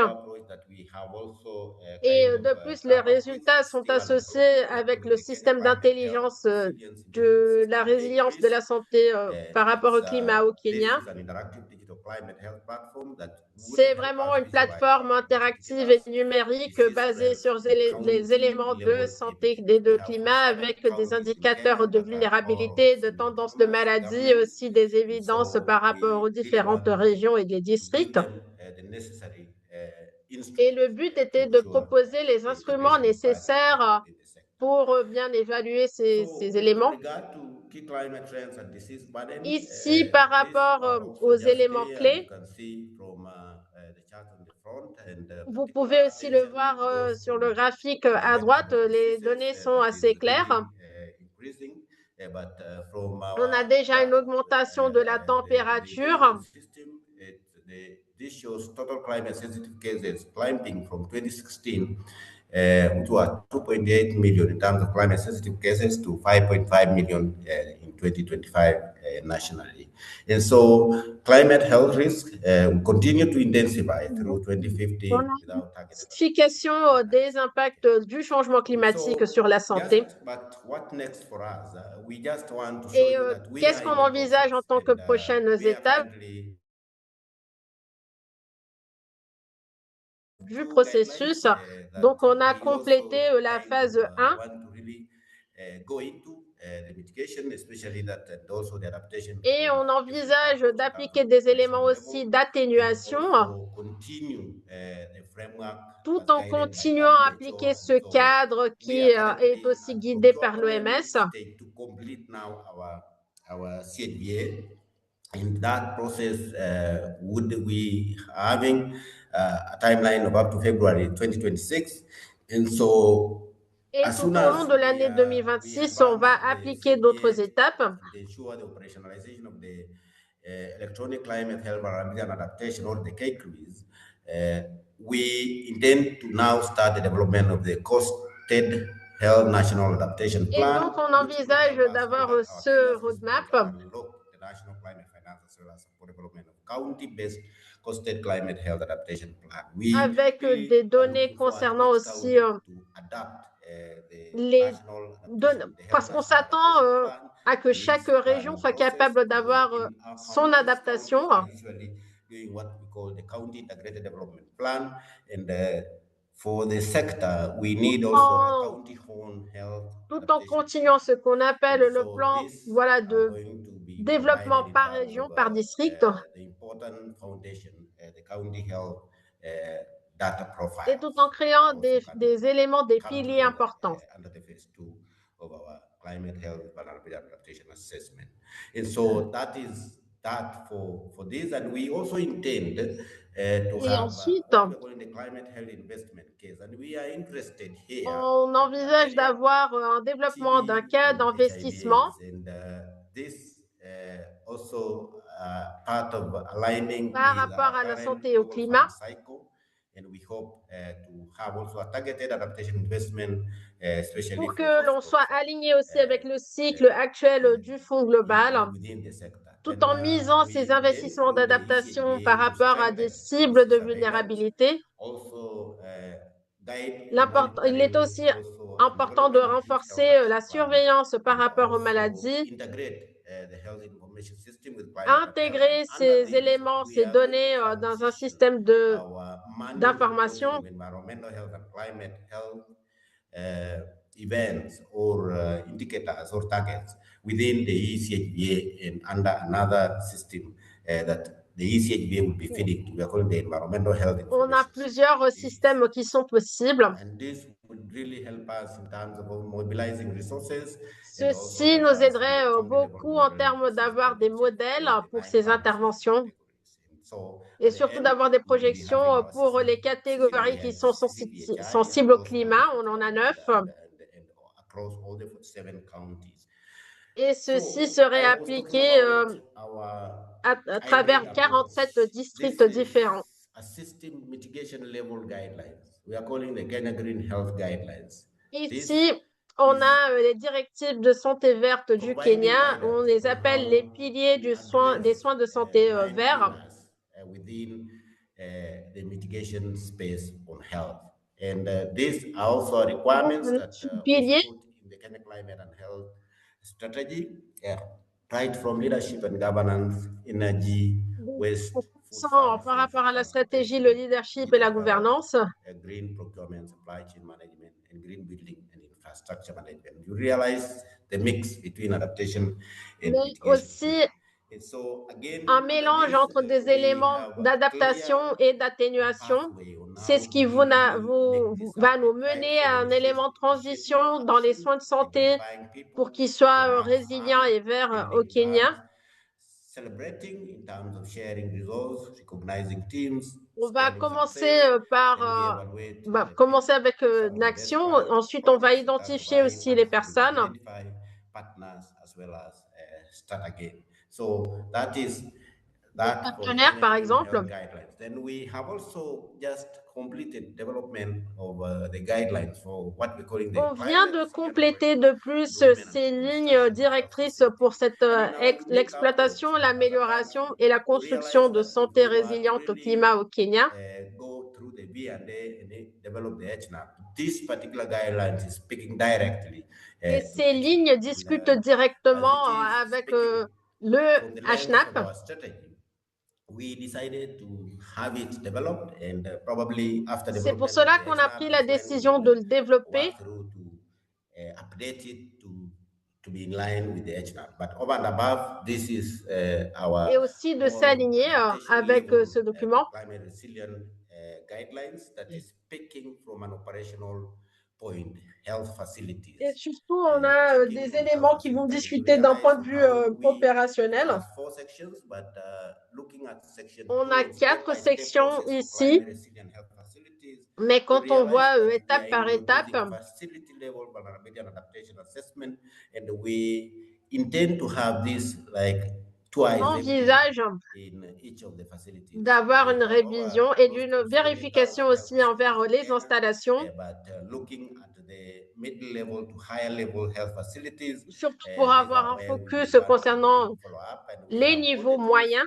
Et de plus, les résultats sont associés avec le système d'intelligence de la résilience de la santé par rapport au climat au Kenya. C'est vraiment une plateforme interactive et numérique basée sur les éléments de santé et de climat avec des indicateurs de vulnérabilité, de tendance de maladie, aussi des évidences par rapport aux différentes régions et les districts. Et le but était de proposer les instruments nécessaires pour bien évaluer ces éléments. Ici, par rapport aux éléments clés, vous pouvez aussi le voir sur le graphique à droite, les données sont assez claires. On a déjà une augmentation de la température. This shows total climate sensitive cases climbing from 2016 to 2.8 million in terms of climate sensitive cases to 5.5 million in 2025 nationally. And so climate health risk will continue to intensify through 2050 without targeted. Quantification des impacts du changement climatique sur la santé. Et qu'est-ce qu'on envisage en tant que prochaines étapes du processus? Donc, on a complété la phase 1. Et on envisage d'appliquer des éléments aussi d'atténuation tout en continuant à appliquer ce cadre qui est aussi guidé par l'OMS. In that process, would we having a timeline of up to February 2026? And so, et tout au long de l'année 2026, on va appliquer d'autres étapes. Electronic climate health variability and adaptation, or the KCRIS, we intend to now start the development of the costed health national adaptation plan. Et donc, on envisage d'avoir ce roadmap. National Climate Finance as well as for development of county-based costed climate health adaptation plan. Avec des données concernant aussi les données, parce qu'on s'attend à que chaque région soit capable d'avoir son adaptation. Doing what we call the county integrated development plan, and for the sector, we need also a county-owned health. Tout en continuant ce qu'on appelle le plan, voilà, de développement par région, par district. Et tout en créant des éléments, des piliers importants. And so that is that for this, and we also intend to have ensuite, the climate health investment case, and we are interested here. On envisage d'avoir un développement d'un cas d'investissement. This also part of aligning par rapport à la santé et au climat. And we hope to have also a targeted adaptation investment, especially pour que l'on soit aligné aussi avec le cycle actuel du Fonds global, tout en misant ces investissements d'adaptation par rapport à des cibles de vulnérabilité. Il est aussi important de renforcer la surveillance par rapport aux maladies, intégrer ces éléments, ces données dans un système d'information. Events or indicators or targets within the ECHBA and under another system that the ECHBA will be feeding to. We are calling the environmental health. On a plusieurs systèmes qui sont possibles. And this would really help us in terms of mobilizing resources. Ceci nous aiderait beaucoup en termes d'avoir des modèles pour ces interventions et surtout d'avoir des projections pour les catégories qui sont sensibles au climat. On en a 9. Et ceci serait appliqué à travers 47 districts différents. Ici, on a les directives de santé verte du Kenya. On les appelle les piliers des soins de santé verts. The mitigation space on health. And these are also requirements that piliers in the Kenya climate and health strategy, right from leadership and governance, energy, waste, par rapport à la stratégie, le leadership et la gouvernance. Green procurement, supply chain management, and green building and infrastructure management. You realize the mix between adaptation and mais aussi un mélange entre des éléments d'adaptation et d'atténuation. c'est ce qui va nous mener à un élément de transition dans les soins de santé pour qu'ils soient résilients et verts au Kenya. Celebrating in terms of sharing resources, recognizing teams, On va scaling commencer success, par and we evaluate commencer avec some of the best l'action. practice Ensuite, on va projects that identifier provide aussi les access to personnes. identify partners as well as start again. So that is that for the Partenaires, Kenya par Human exemple. Health Guidelines. Then we have also just completed development of the guidelines for what we're calling the On vient climate de resilient compléter de plus ces lignes directrices pour cette l'exploitation, l'amélioration et la construction de santé résiliente au climat au Kenya. Go through the V&A and develop the HNAP. This particular guidelines is speaking directly. Et ces lignes discutent directement avec le from the lens of HNAP. our strategy. We decided to have it developed, and probably after C'est pour development cela of the qu'on a HNAP pris is la when we décision will de le développer work through to update it to be in line with the HNAP. But over and above, this is our et aussi de all s'aligner adaptation avec level, ce document. climate resilient guidelines that is speaking from an operational point, health facilities. Et surtout, on a des éléments qui vont discuter d'un point de vue opérationnel. Four sections, but looking at section On a two, 4 sections ici, mais quand on voit étape par étape, facility level vulnerability and adaptation assessment, and we intend to have this like twice on envisage in each of the facilities. d'avoir une révision et d'une vérification aussi envers les installations, But looking at the middle level to higher level health facilities, surtout pour avoir un focus concernant les niveaux moyens.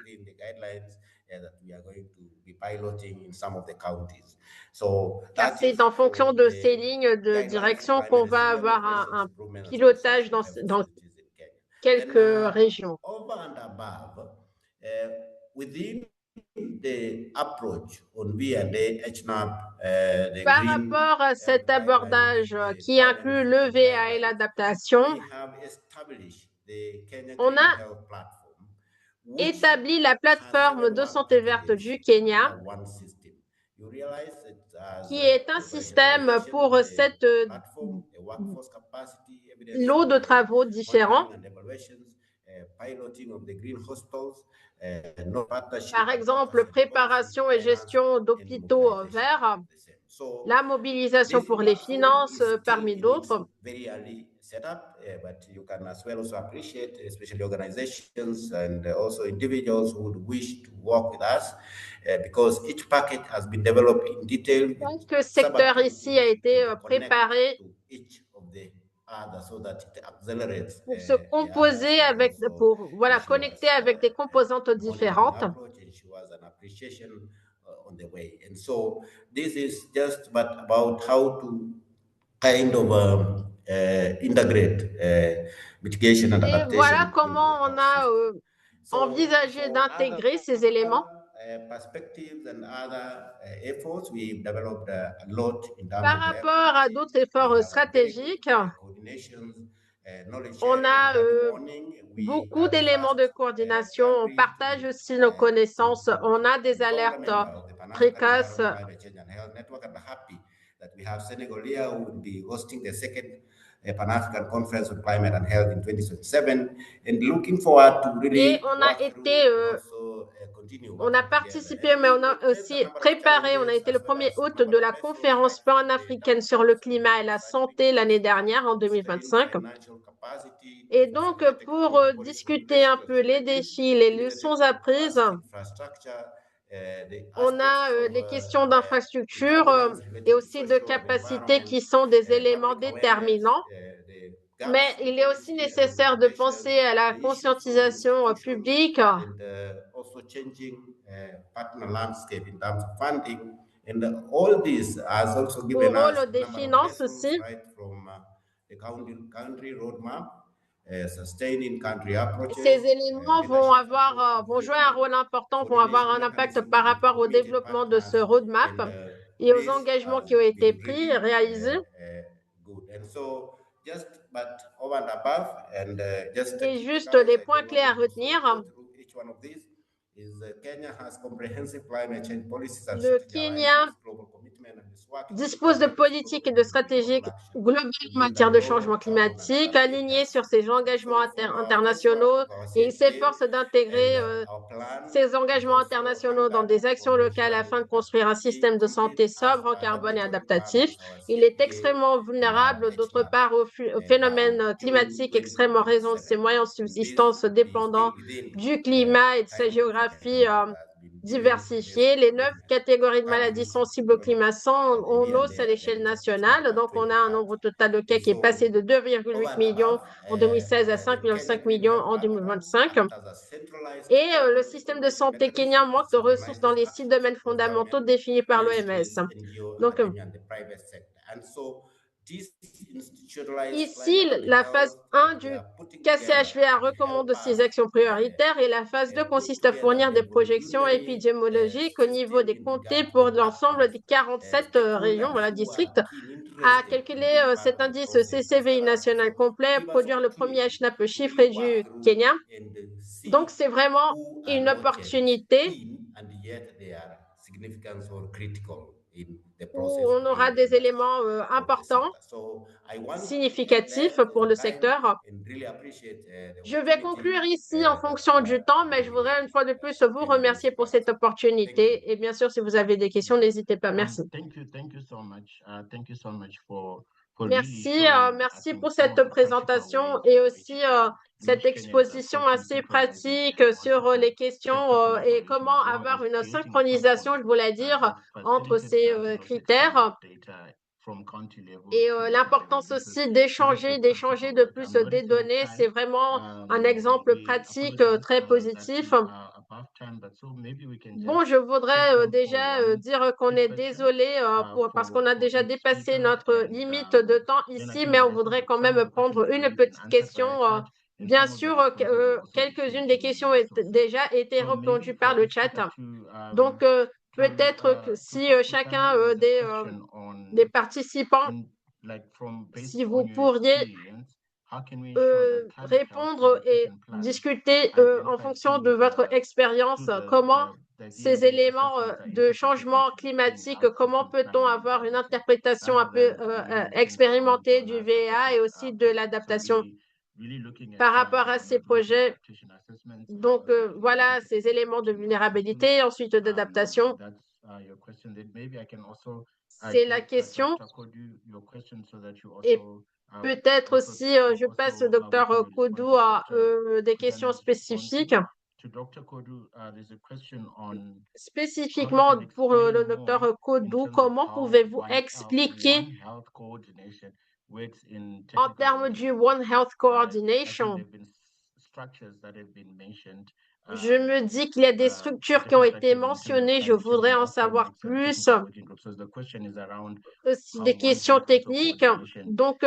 That we are going to be piloting in some of the counties. So Car c'est en fonction de ces lignes de direction qu'on va avoir un pilotage dans quelques régions. Over and above, within the approach on V&A, HNAP, par rapport à cet abordage qui inclut le VA et l'adaptation, on a établi la plateforme de santé verte du Kenya, qui est un système pour cette lot de travaux différents. Par exemple, préparation et gestion d'hôpitaux verts, la mobilisation pour les finances, parmi d'autres. But you can as well also appreciate, especially organizations and also individuals who would wish to work with us, because each package has been developed in detail. Chaque secteur ici a été préparé pour se composer avec, pour connecter avec des composantes différentes. On the way. And so this is just about how to kind of integrate mitigation and adaptation. Et voilà comment on a envisagé d'intégrer ces éléments. Perspectives and other efforts, we developed a lot in terms par rapport à d'autres efforts stratégiques, on a beaucoup d'éléments de coordination, on partage aussi nos connaissances, on a des alertes précoces. We have Senegal here who will be hosting the second Pan-African Conference on Climate and Health in 2027, and looking forward to really. Et on a participé, mais on a aussi préparé, on a été le premier hôte de la conférence pan-africaine sur le climat et la santé l'année dernière, en 2025. Et donc, pour discuter un peu les défis, les leçons apprises, on a les questions d'infrastructure et aussi de capacité qui sont des éléments déterminants. Mais il est aussi nécessaire de penser à la conscientisation publique. Au rôle des finances aussi. Ces éléments vont jouer un rôle important, vont avoir un impact par rapport au développement de ce roadmap et aux engagements qui ont été pris et réalisés. Et juste les points clés à retenir. Kenya has comprehensive climate change policies and Le strategy aligned Kenya with its global commitment and is working to dispose de implement its politiques et de stratégies action globales en within the matière de global changement carbon and climatique, earth alignées sur ses engagements So for our first work internationaux, of our et il CSA, s'efforce d'intégrer our plan ces engagements is also internationaux dans anchored des actions on locales afin de construire un système de santé sobre en carbone et adaptatif. Il est extrêmement vulnérable, d'autre part, aux phénomènes climatiques extrêmes en raison de ses moyens de subsistance dépendants du climat et de sa géographie diversifiée. Les 9 catégories de maladies sensibles au climat sont en hausse à l'échelle nationale. Donc, on a un nombre total de cas qui est passé de 2,8 millions en 2016 à 5,5 millions en 2025. Et le système de santé kenyan manque de ressources dans les 6 domaines fondamentaux définis par l'OMS. Donc, ici, la phase 1 du KCHVA recommande 6 actions prioritaires et la phase 2 consiste à fournir des projections épidémiologiques au niveau des comtés pour l'ensemble des 47 régions, voilà, districts, à calculer cet indice CCVI national complet, produire le premier HNAP chiffré du Kenya. Donc, c'est vraiment une opportunité où on aura des éléments importants, significatifs pour le secteur. Je vais conclure ici en fonction du temps, mais je voudrais une fois de plus vous remercier pour cette opportunité. Et bien sûr, si vous avez des questions, n'hésitez pas. Merci. Thank you so much. Thank you so much for Merci, merci pour cette présentation et aussi cette exposition assez pratique sur les questions et comment avoir une synchronisation, je voulais dire, entre ces critères. Et l'importance aussi d'échanger de plus des données, c'est vraiment un exemple pratique très positif. Bon, je voudrais déjà dire qu'on est désolé parce qu'on a déjà dépassé notre limite de temps ici, mais on voudrait quand même prendre une petite question. Bien sûr, quelques-unes des questions ont déjà été répondues par le chat. Donc, peut-être que si chacun des participants, si vous pourriez répondre et discuter en fonction de votre expérience, comment ces éléments de changement climatique, comment peut-on avoir une interprétation un peu expérimentée du VA et aussi de l'adaptation par rapport à ces projets. Donc, voilà ces éléments de vulnérabilité, ensuite d'adaptation. C'est la question. Et peut-être aussi, je passe au docteur Kodou à des questions spécifiques. Spécifiquement pour le docteur Kodou, comment pouvez-vous expliquer en termes du One Health Coordination? Je me dis qu'il y a des structures qui ont été mentionnées, je voudrais en savoir plus. Aussi des questions techniques. Donc,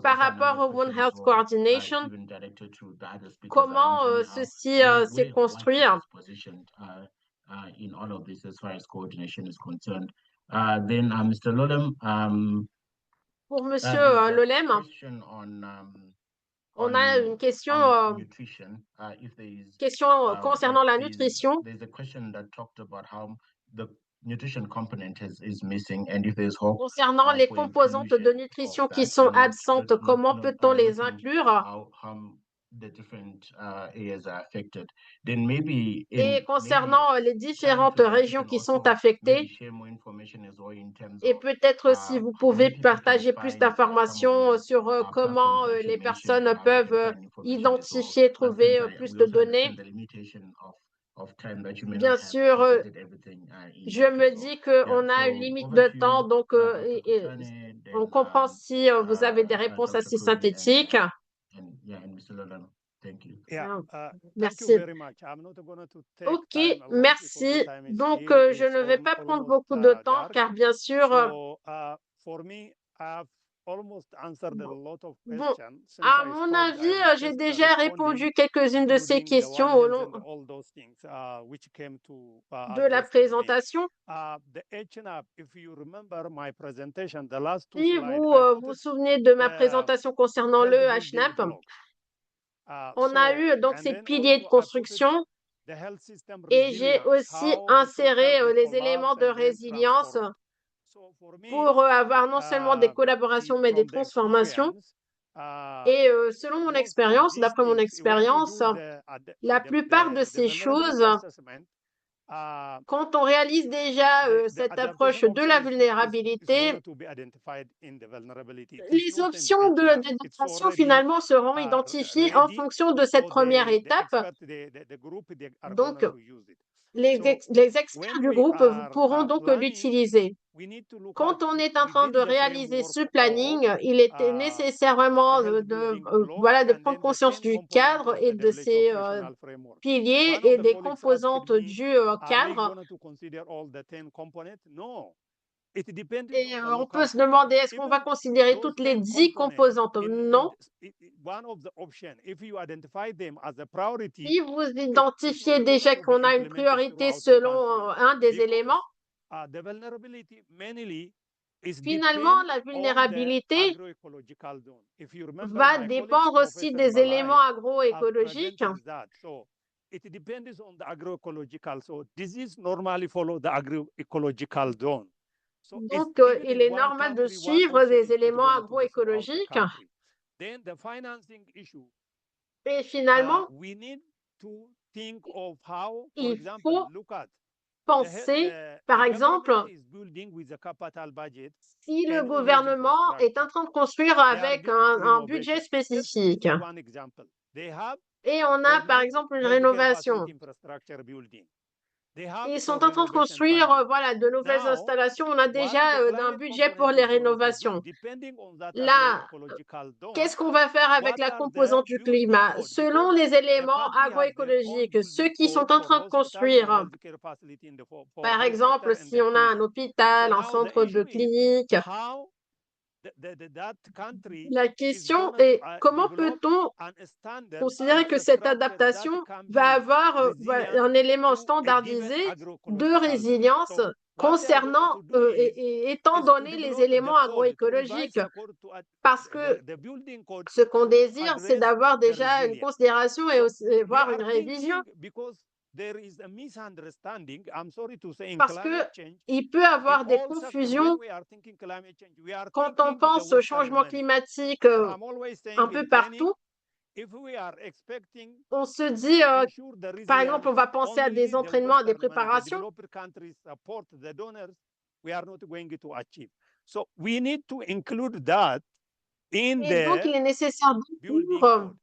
par rapport au One Health Coordination, comment ceci s'est construit? In all of this as far as coordination is concerned. Then Mr. Lolem, pour Monsieur Lolem, on a une question, question concernant la nutrition. Concernant les composantes de nutrition qui sont absentes, comment peut-on les inclure? Et concernant les différentes régions qui sont affectées, et peut-être si vous pouvez partager plus d'informations sur comment les personnes peuvent identifier, trouver plus de données. Bien sûr, je me dis qu'on a une limite de temps, donc on comprend si vous avez des réponses assez synthétiques. Merci. Ok, merci. Donc, je ne vais pas prendre beaucoup de temps car bien sûr, bon, à mon avis, j'ai déjà répondu quelques-unes de ces questions au long de la présentation. Si vous vous souvenez de ma présentation concernant le HNAP, on a eu donc ces piliers de construction Et j'ai aussi inséré les éléments de résilience pour avoir non seulement des collaborations, mais des transformations. Et selon mon expérience, d'après mon expérience, la plupart de ces choses, quand on réalise déjà cette approche de la vulnérabilité, les options d'adaptation finalement seront identifiées en fonction de cette première étape. Donc, les experts du groupe pourront donc l'utiliser. Quand on est en train de réaliser ce planning, il était nécessaire vraiment de prendre conscience du cadre et de ses piliers et des composantes du cadre. Et on peut se demander, est-ce qu'on va considérer toutes les 10 composantes? Non. Si vous identifiez déjà qu'on a une priorité selon un des éléments, finalement, la vulnérabilité va dépendre aussi des éléments agroécologiques. It depends on the agroecological. So disease normally follow the agroecological zone. Donc, il est normal de suivre des éléments agroécologiques. Then the financing issue. Et finalement, we need to think of how, for il example, faut look at penser, par exemple, si le gouvernement est en train de construire avec un budget spécifique et on a, par exemple, une rénovation, ils sont en train de construire de nouvelles installations, on a déjà un budget pour les rénovations. Là, qu'est-ce qu'on va faire avec la composante du climat? Selon les éléments agroécologiques, ceux qui sont en train de construire, par exemple, si on a un hôpital, un centre de clinique, la question est comment peut-on considérer que cette adaptation va avoir un élément standardisé de résilience concernant et étant donné les éléments agroécologiques, parce que ce qu'on désire, c'est d'avoir déjà une considération et aussi voir une révision. Parce qu'il peut y avoir des confusions quand on pense au changement climatique un peu partout. On se dit, par exemple, on va penser à des entraînements, à des préparations. Et donc, il est nécessaire d'inclure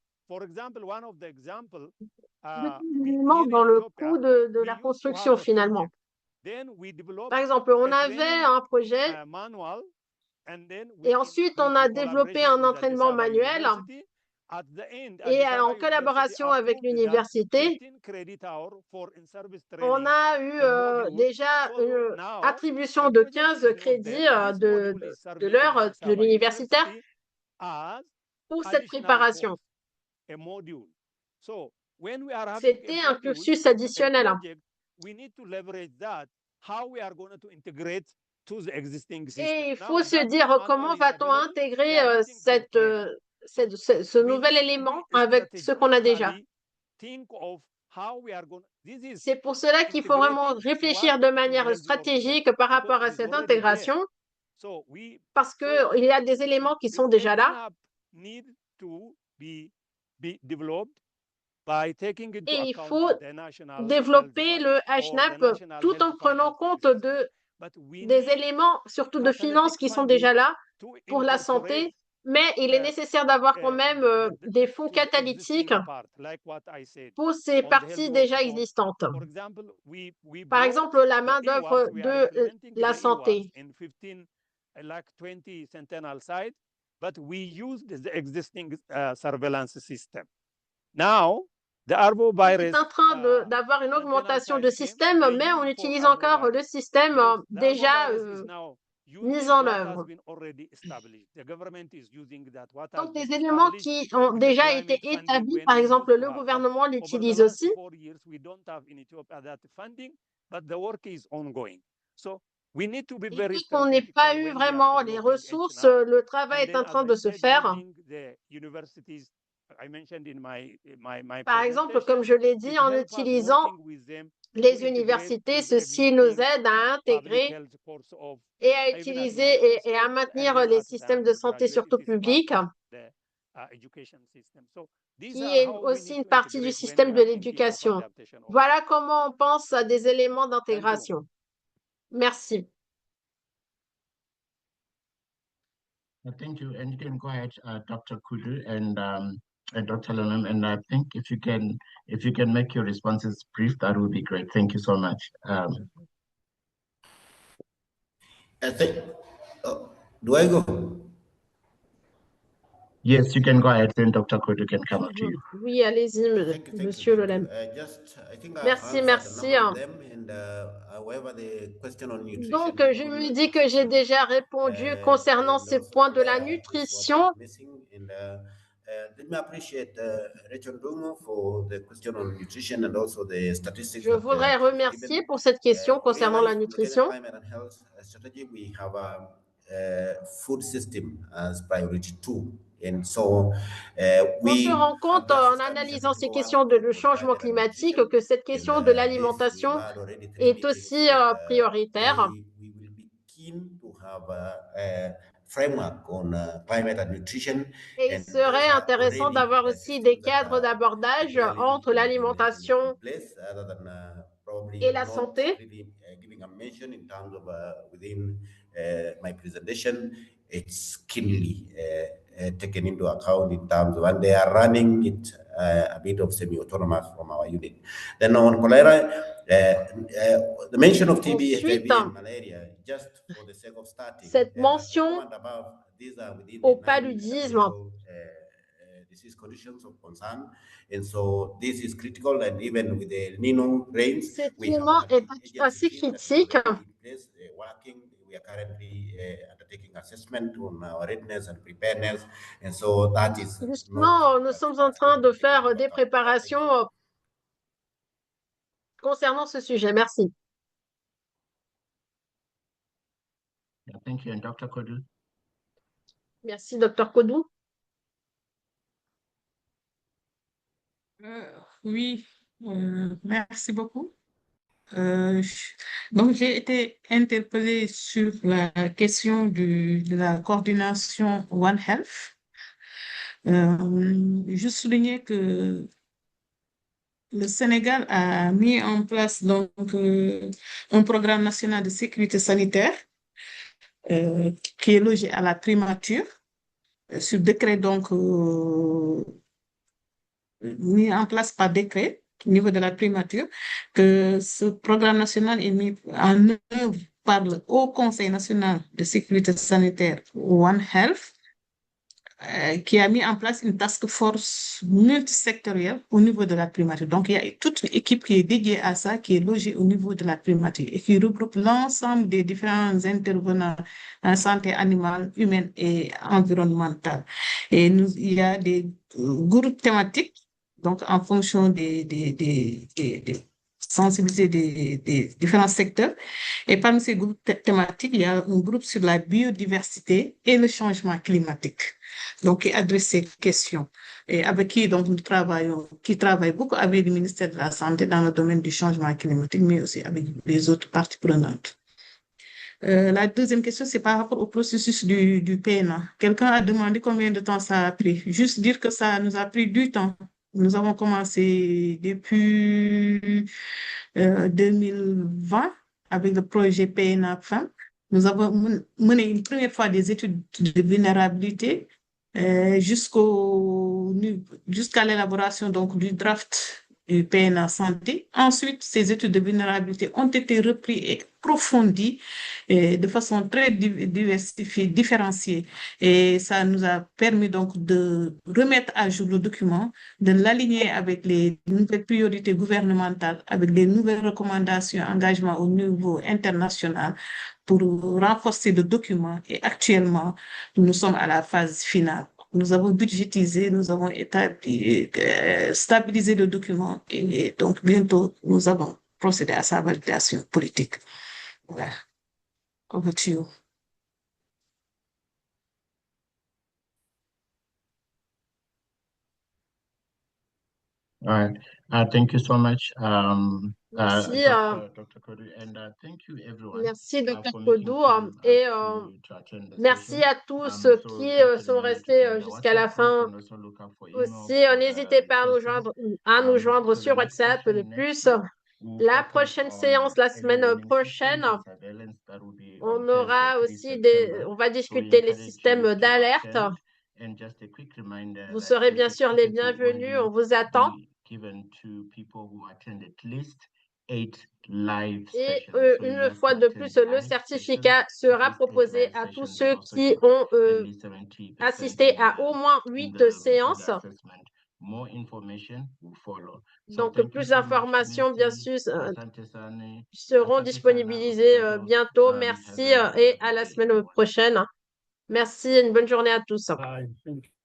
dans le coût de la construction, finalement. Par exemple, on avait un projet et ensuite, on a développé un entraînement manuel et en collaboration avec l'université, on a eu déjà une attribution de 15 crédits de l'heure de l'universitaire pour cette préparation. C'était un cursus additionnel. Et il faut se dire comment va-t-on intégrer ce nouvel élément avec ce qu'on a déjà. C'est pour cela qu'il faut vraiment réfléchir de manière stratégique par rapport à cette intégration, parce qu'il y a des éléments qui sont déjà là. Et il faut développer le HNAP tout en prenant compte des éléments, surtout de finances, qui sont déjà là pour la santé, mais il est nécessaire d'avoir quand même des fonds catalytiques pour ces parties déjà existantes. Par exemple, la main-d'œuvre de la santé. On est en train d'avoir une augmentation de système, mais on utilise encore le système déjà mis en œuvre. Donc, des éléments qui ont déjà été établis, par exemple, le gouvernement l'utilise aussi. Et puis qu'on n'ait pas eu vraiment les ressources, le travail est en train de se faire. Donc, les éléments qui ont déjà été établis, par exemple, le gouvernement l'utilise aussi. Et puis qu'on n'ait pas eu vraiment les ressources, le travail est en train de se faire. Donc, les éléments qui ont déjà été établis, par exemple, le gouvernement l'utilise aussi. I mentioned in my Par exemple, comme je presentation, l'ai dit, it en help us utilisant working with them to les integrate universités, into ceci nous existing aide à public intégrer health course of et à even at utiliser master's et à level, and maintenir then les at the systèmes de santé, undergraduate, it surtout is part publics, of the education system. So these qui are est how we aussi need une to partie du integrate when système we de are thinking of l'éducation. adaptation of Voilà health. comment on pense à des éléments Thank you. d'intégration. Merci. Thank you. And you can go ahead, Dr. Kudu and Dr. Lalem. And I think if you can make your responses brief, that would be great. Thank you so much. I think, do I go? Yes, you can go ahead. Then Dr. Kudu can come up to you. Oui, allez-y, monsieur Lolem. I think I've Merci, answered a merci. number of them, and however, the question on nutrition. Donc, je me dis que j'ai déjà répondu concernant ces points de la nutrition. Let me appreciate Rachel Dungo for the question on nutrition and also the statistics. Je voudrais remercier pour cette question concernant la nutrition. Climate and health strategy, we have a food system as priority 2. And so, On se rend compte en analysant ces questions de changement climatique que cette question de l'alimentation est aussi prioritaire. We will be keen to have a framework on climate and nutrition. Et il serait intéressant d'avoir aussi des cadres d'abordage entre l'alimentation et la santé. Giving a mention in terms of within my presentation, it's keenly taken into account in terms of, and they are running it a bit of semi-autonomous from our unit. Then on cholera, the mention of TB, Ensuite, HIV, and malaria, just for the sake of starting, cette mention these are within au the paludisme. Disease conditions of concern, and so this is critical. And even with the El Nino rains, cet élément est assez critique. Working, we are currently undertaking assessment on our readiness and preparedness, and so that is. Justement, nous sommes en train de faire des préparations concernant ce sujet. Merci. Thank you, and Dr. Kodu. Merci, Dr. Kodou. Oui, merci beaucoup. Donc, j'ai été interpellée sur la question de la coordination One Health. Je soulignais que le Sénégal a mis en place donc un programme national de sécurité sanitaire qui est logé à la primature sur décret donc mis en place par décret au niveau de la primature, que ce programme national est mis en œuvre par le Haut Conseil national de sécurité sanitaire One Health, qui a mis en place une task force multisectorielle au niveau de la primature. Donc, il y a toute une équipe qui est dédiée à ça, qui est logée au niveau de la primature et qui regroupe l'ensemble des différents intervenants en santé animale, humaine et environnementale. Et il y a des groupes thématiques, donc en fonction des sensibilités des différents secteurs. Et parmi ces groupes thématiques, il y a un groupe sur la biodiversité et le changement climatique, donc qui adresse ces questions et avec qui donc nous travaillons, qui travaille beaucoup avec le ministère de la Santé dans le domaine du changement climatique, mais aussi avec les autres parties prenantes. La deuxième question, c'est par rapport au processus du PNA. Quelqu'un a demandé combien de temps ça a pris. Juste dire que ça nous a pris du temps. Nous avons commencé depuis 2020 avec le projet PNA FEM. Nous avons mené une première fois des études de vulnérabilité jusqu'à l'élaboration donc du draft du PNA santé. Ensuite, ces études de vulnérabilité ont été reprises et approfondies de façon très diversifiée, différenciée. Et ça nous a permis donc de remettre à jour le document, de l'aligner avec les nouvelles priorités gouvernementales, avec les nouvelles recommandations, engagements au niveau international pour renforcer le document. Et actuellement, nous sommes à la phase finale. Nous avons budgétisé, nous avons établi, stabilisé le document et donc bientôt nous allons procéder à sa validation politique. Voilà. Over to you. All right. Thank you so much, Merci, Dr. Kodu, and thank you everyone merci Dr. for making Kodou, time et to attend the merci session. à tous So qui don't sont hesitate to restés join the jusqu'à la WhatsApp group fin. and also look out for Aussi, emails for n'hésitez the pas à sessions. nous joindre So the sur next WhatsApp session le next plus. week, we'll La focus prochaine on séance, la early semaine warning prochaine, systems and surveillance. That will be on on Thursday, aura 3 aussi September. on va So we discuter les encourage systèmes you to d'alerte. attend. And just a quick reminder Vous that serez bien this sûr les certificate will bienvenus, on only vous attend. be given to people who attend at least 8 live Et sessions. So you une have fois to de attend plus, le live sessions, certificat at sera least 8 proposé live à tous sessions, and ceux also qui get ont at least 70% assisté à au moins in 8 the séances. assessment. More information will follow. So Donc, thank you plus so much, d'informations, bien Nancy, sûr, Asante Sane, seront Asante Sana, disponibilisées Obrigado. bientôt. Have Merci, a et à lovely la day, semaine everyone. prochaine. Merci, une bonne journée à tous. Bye. Thank you.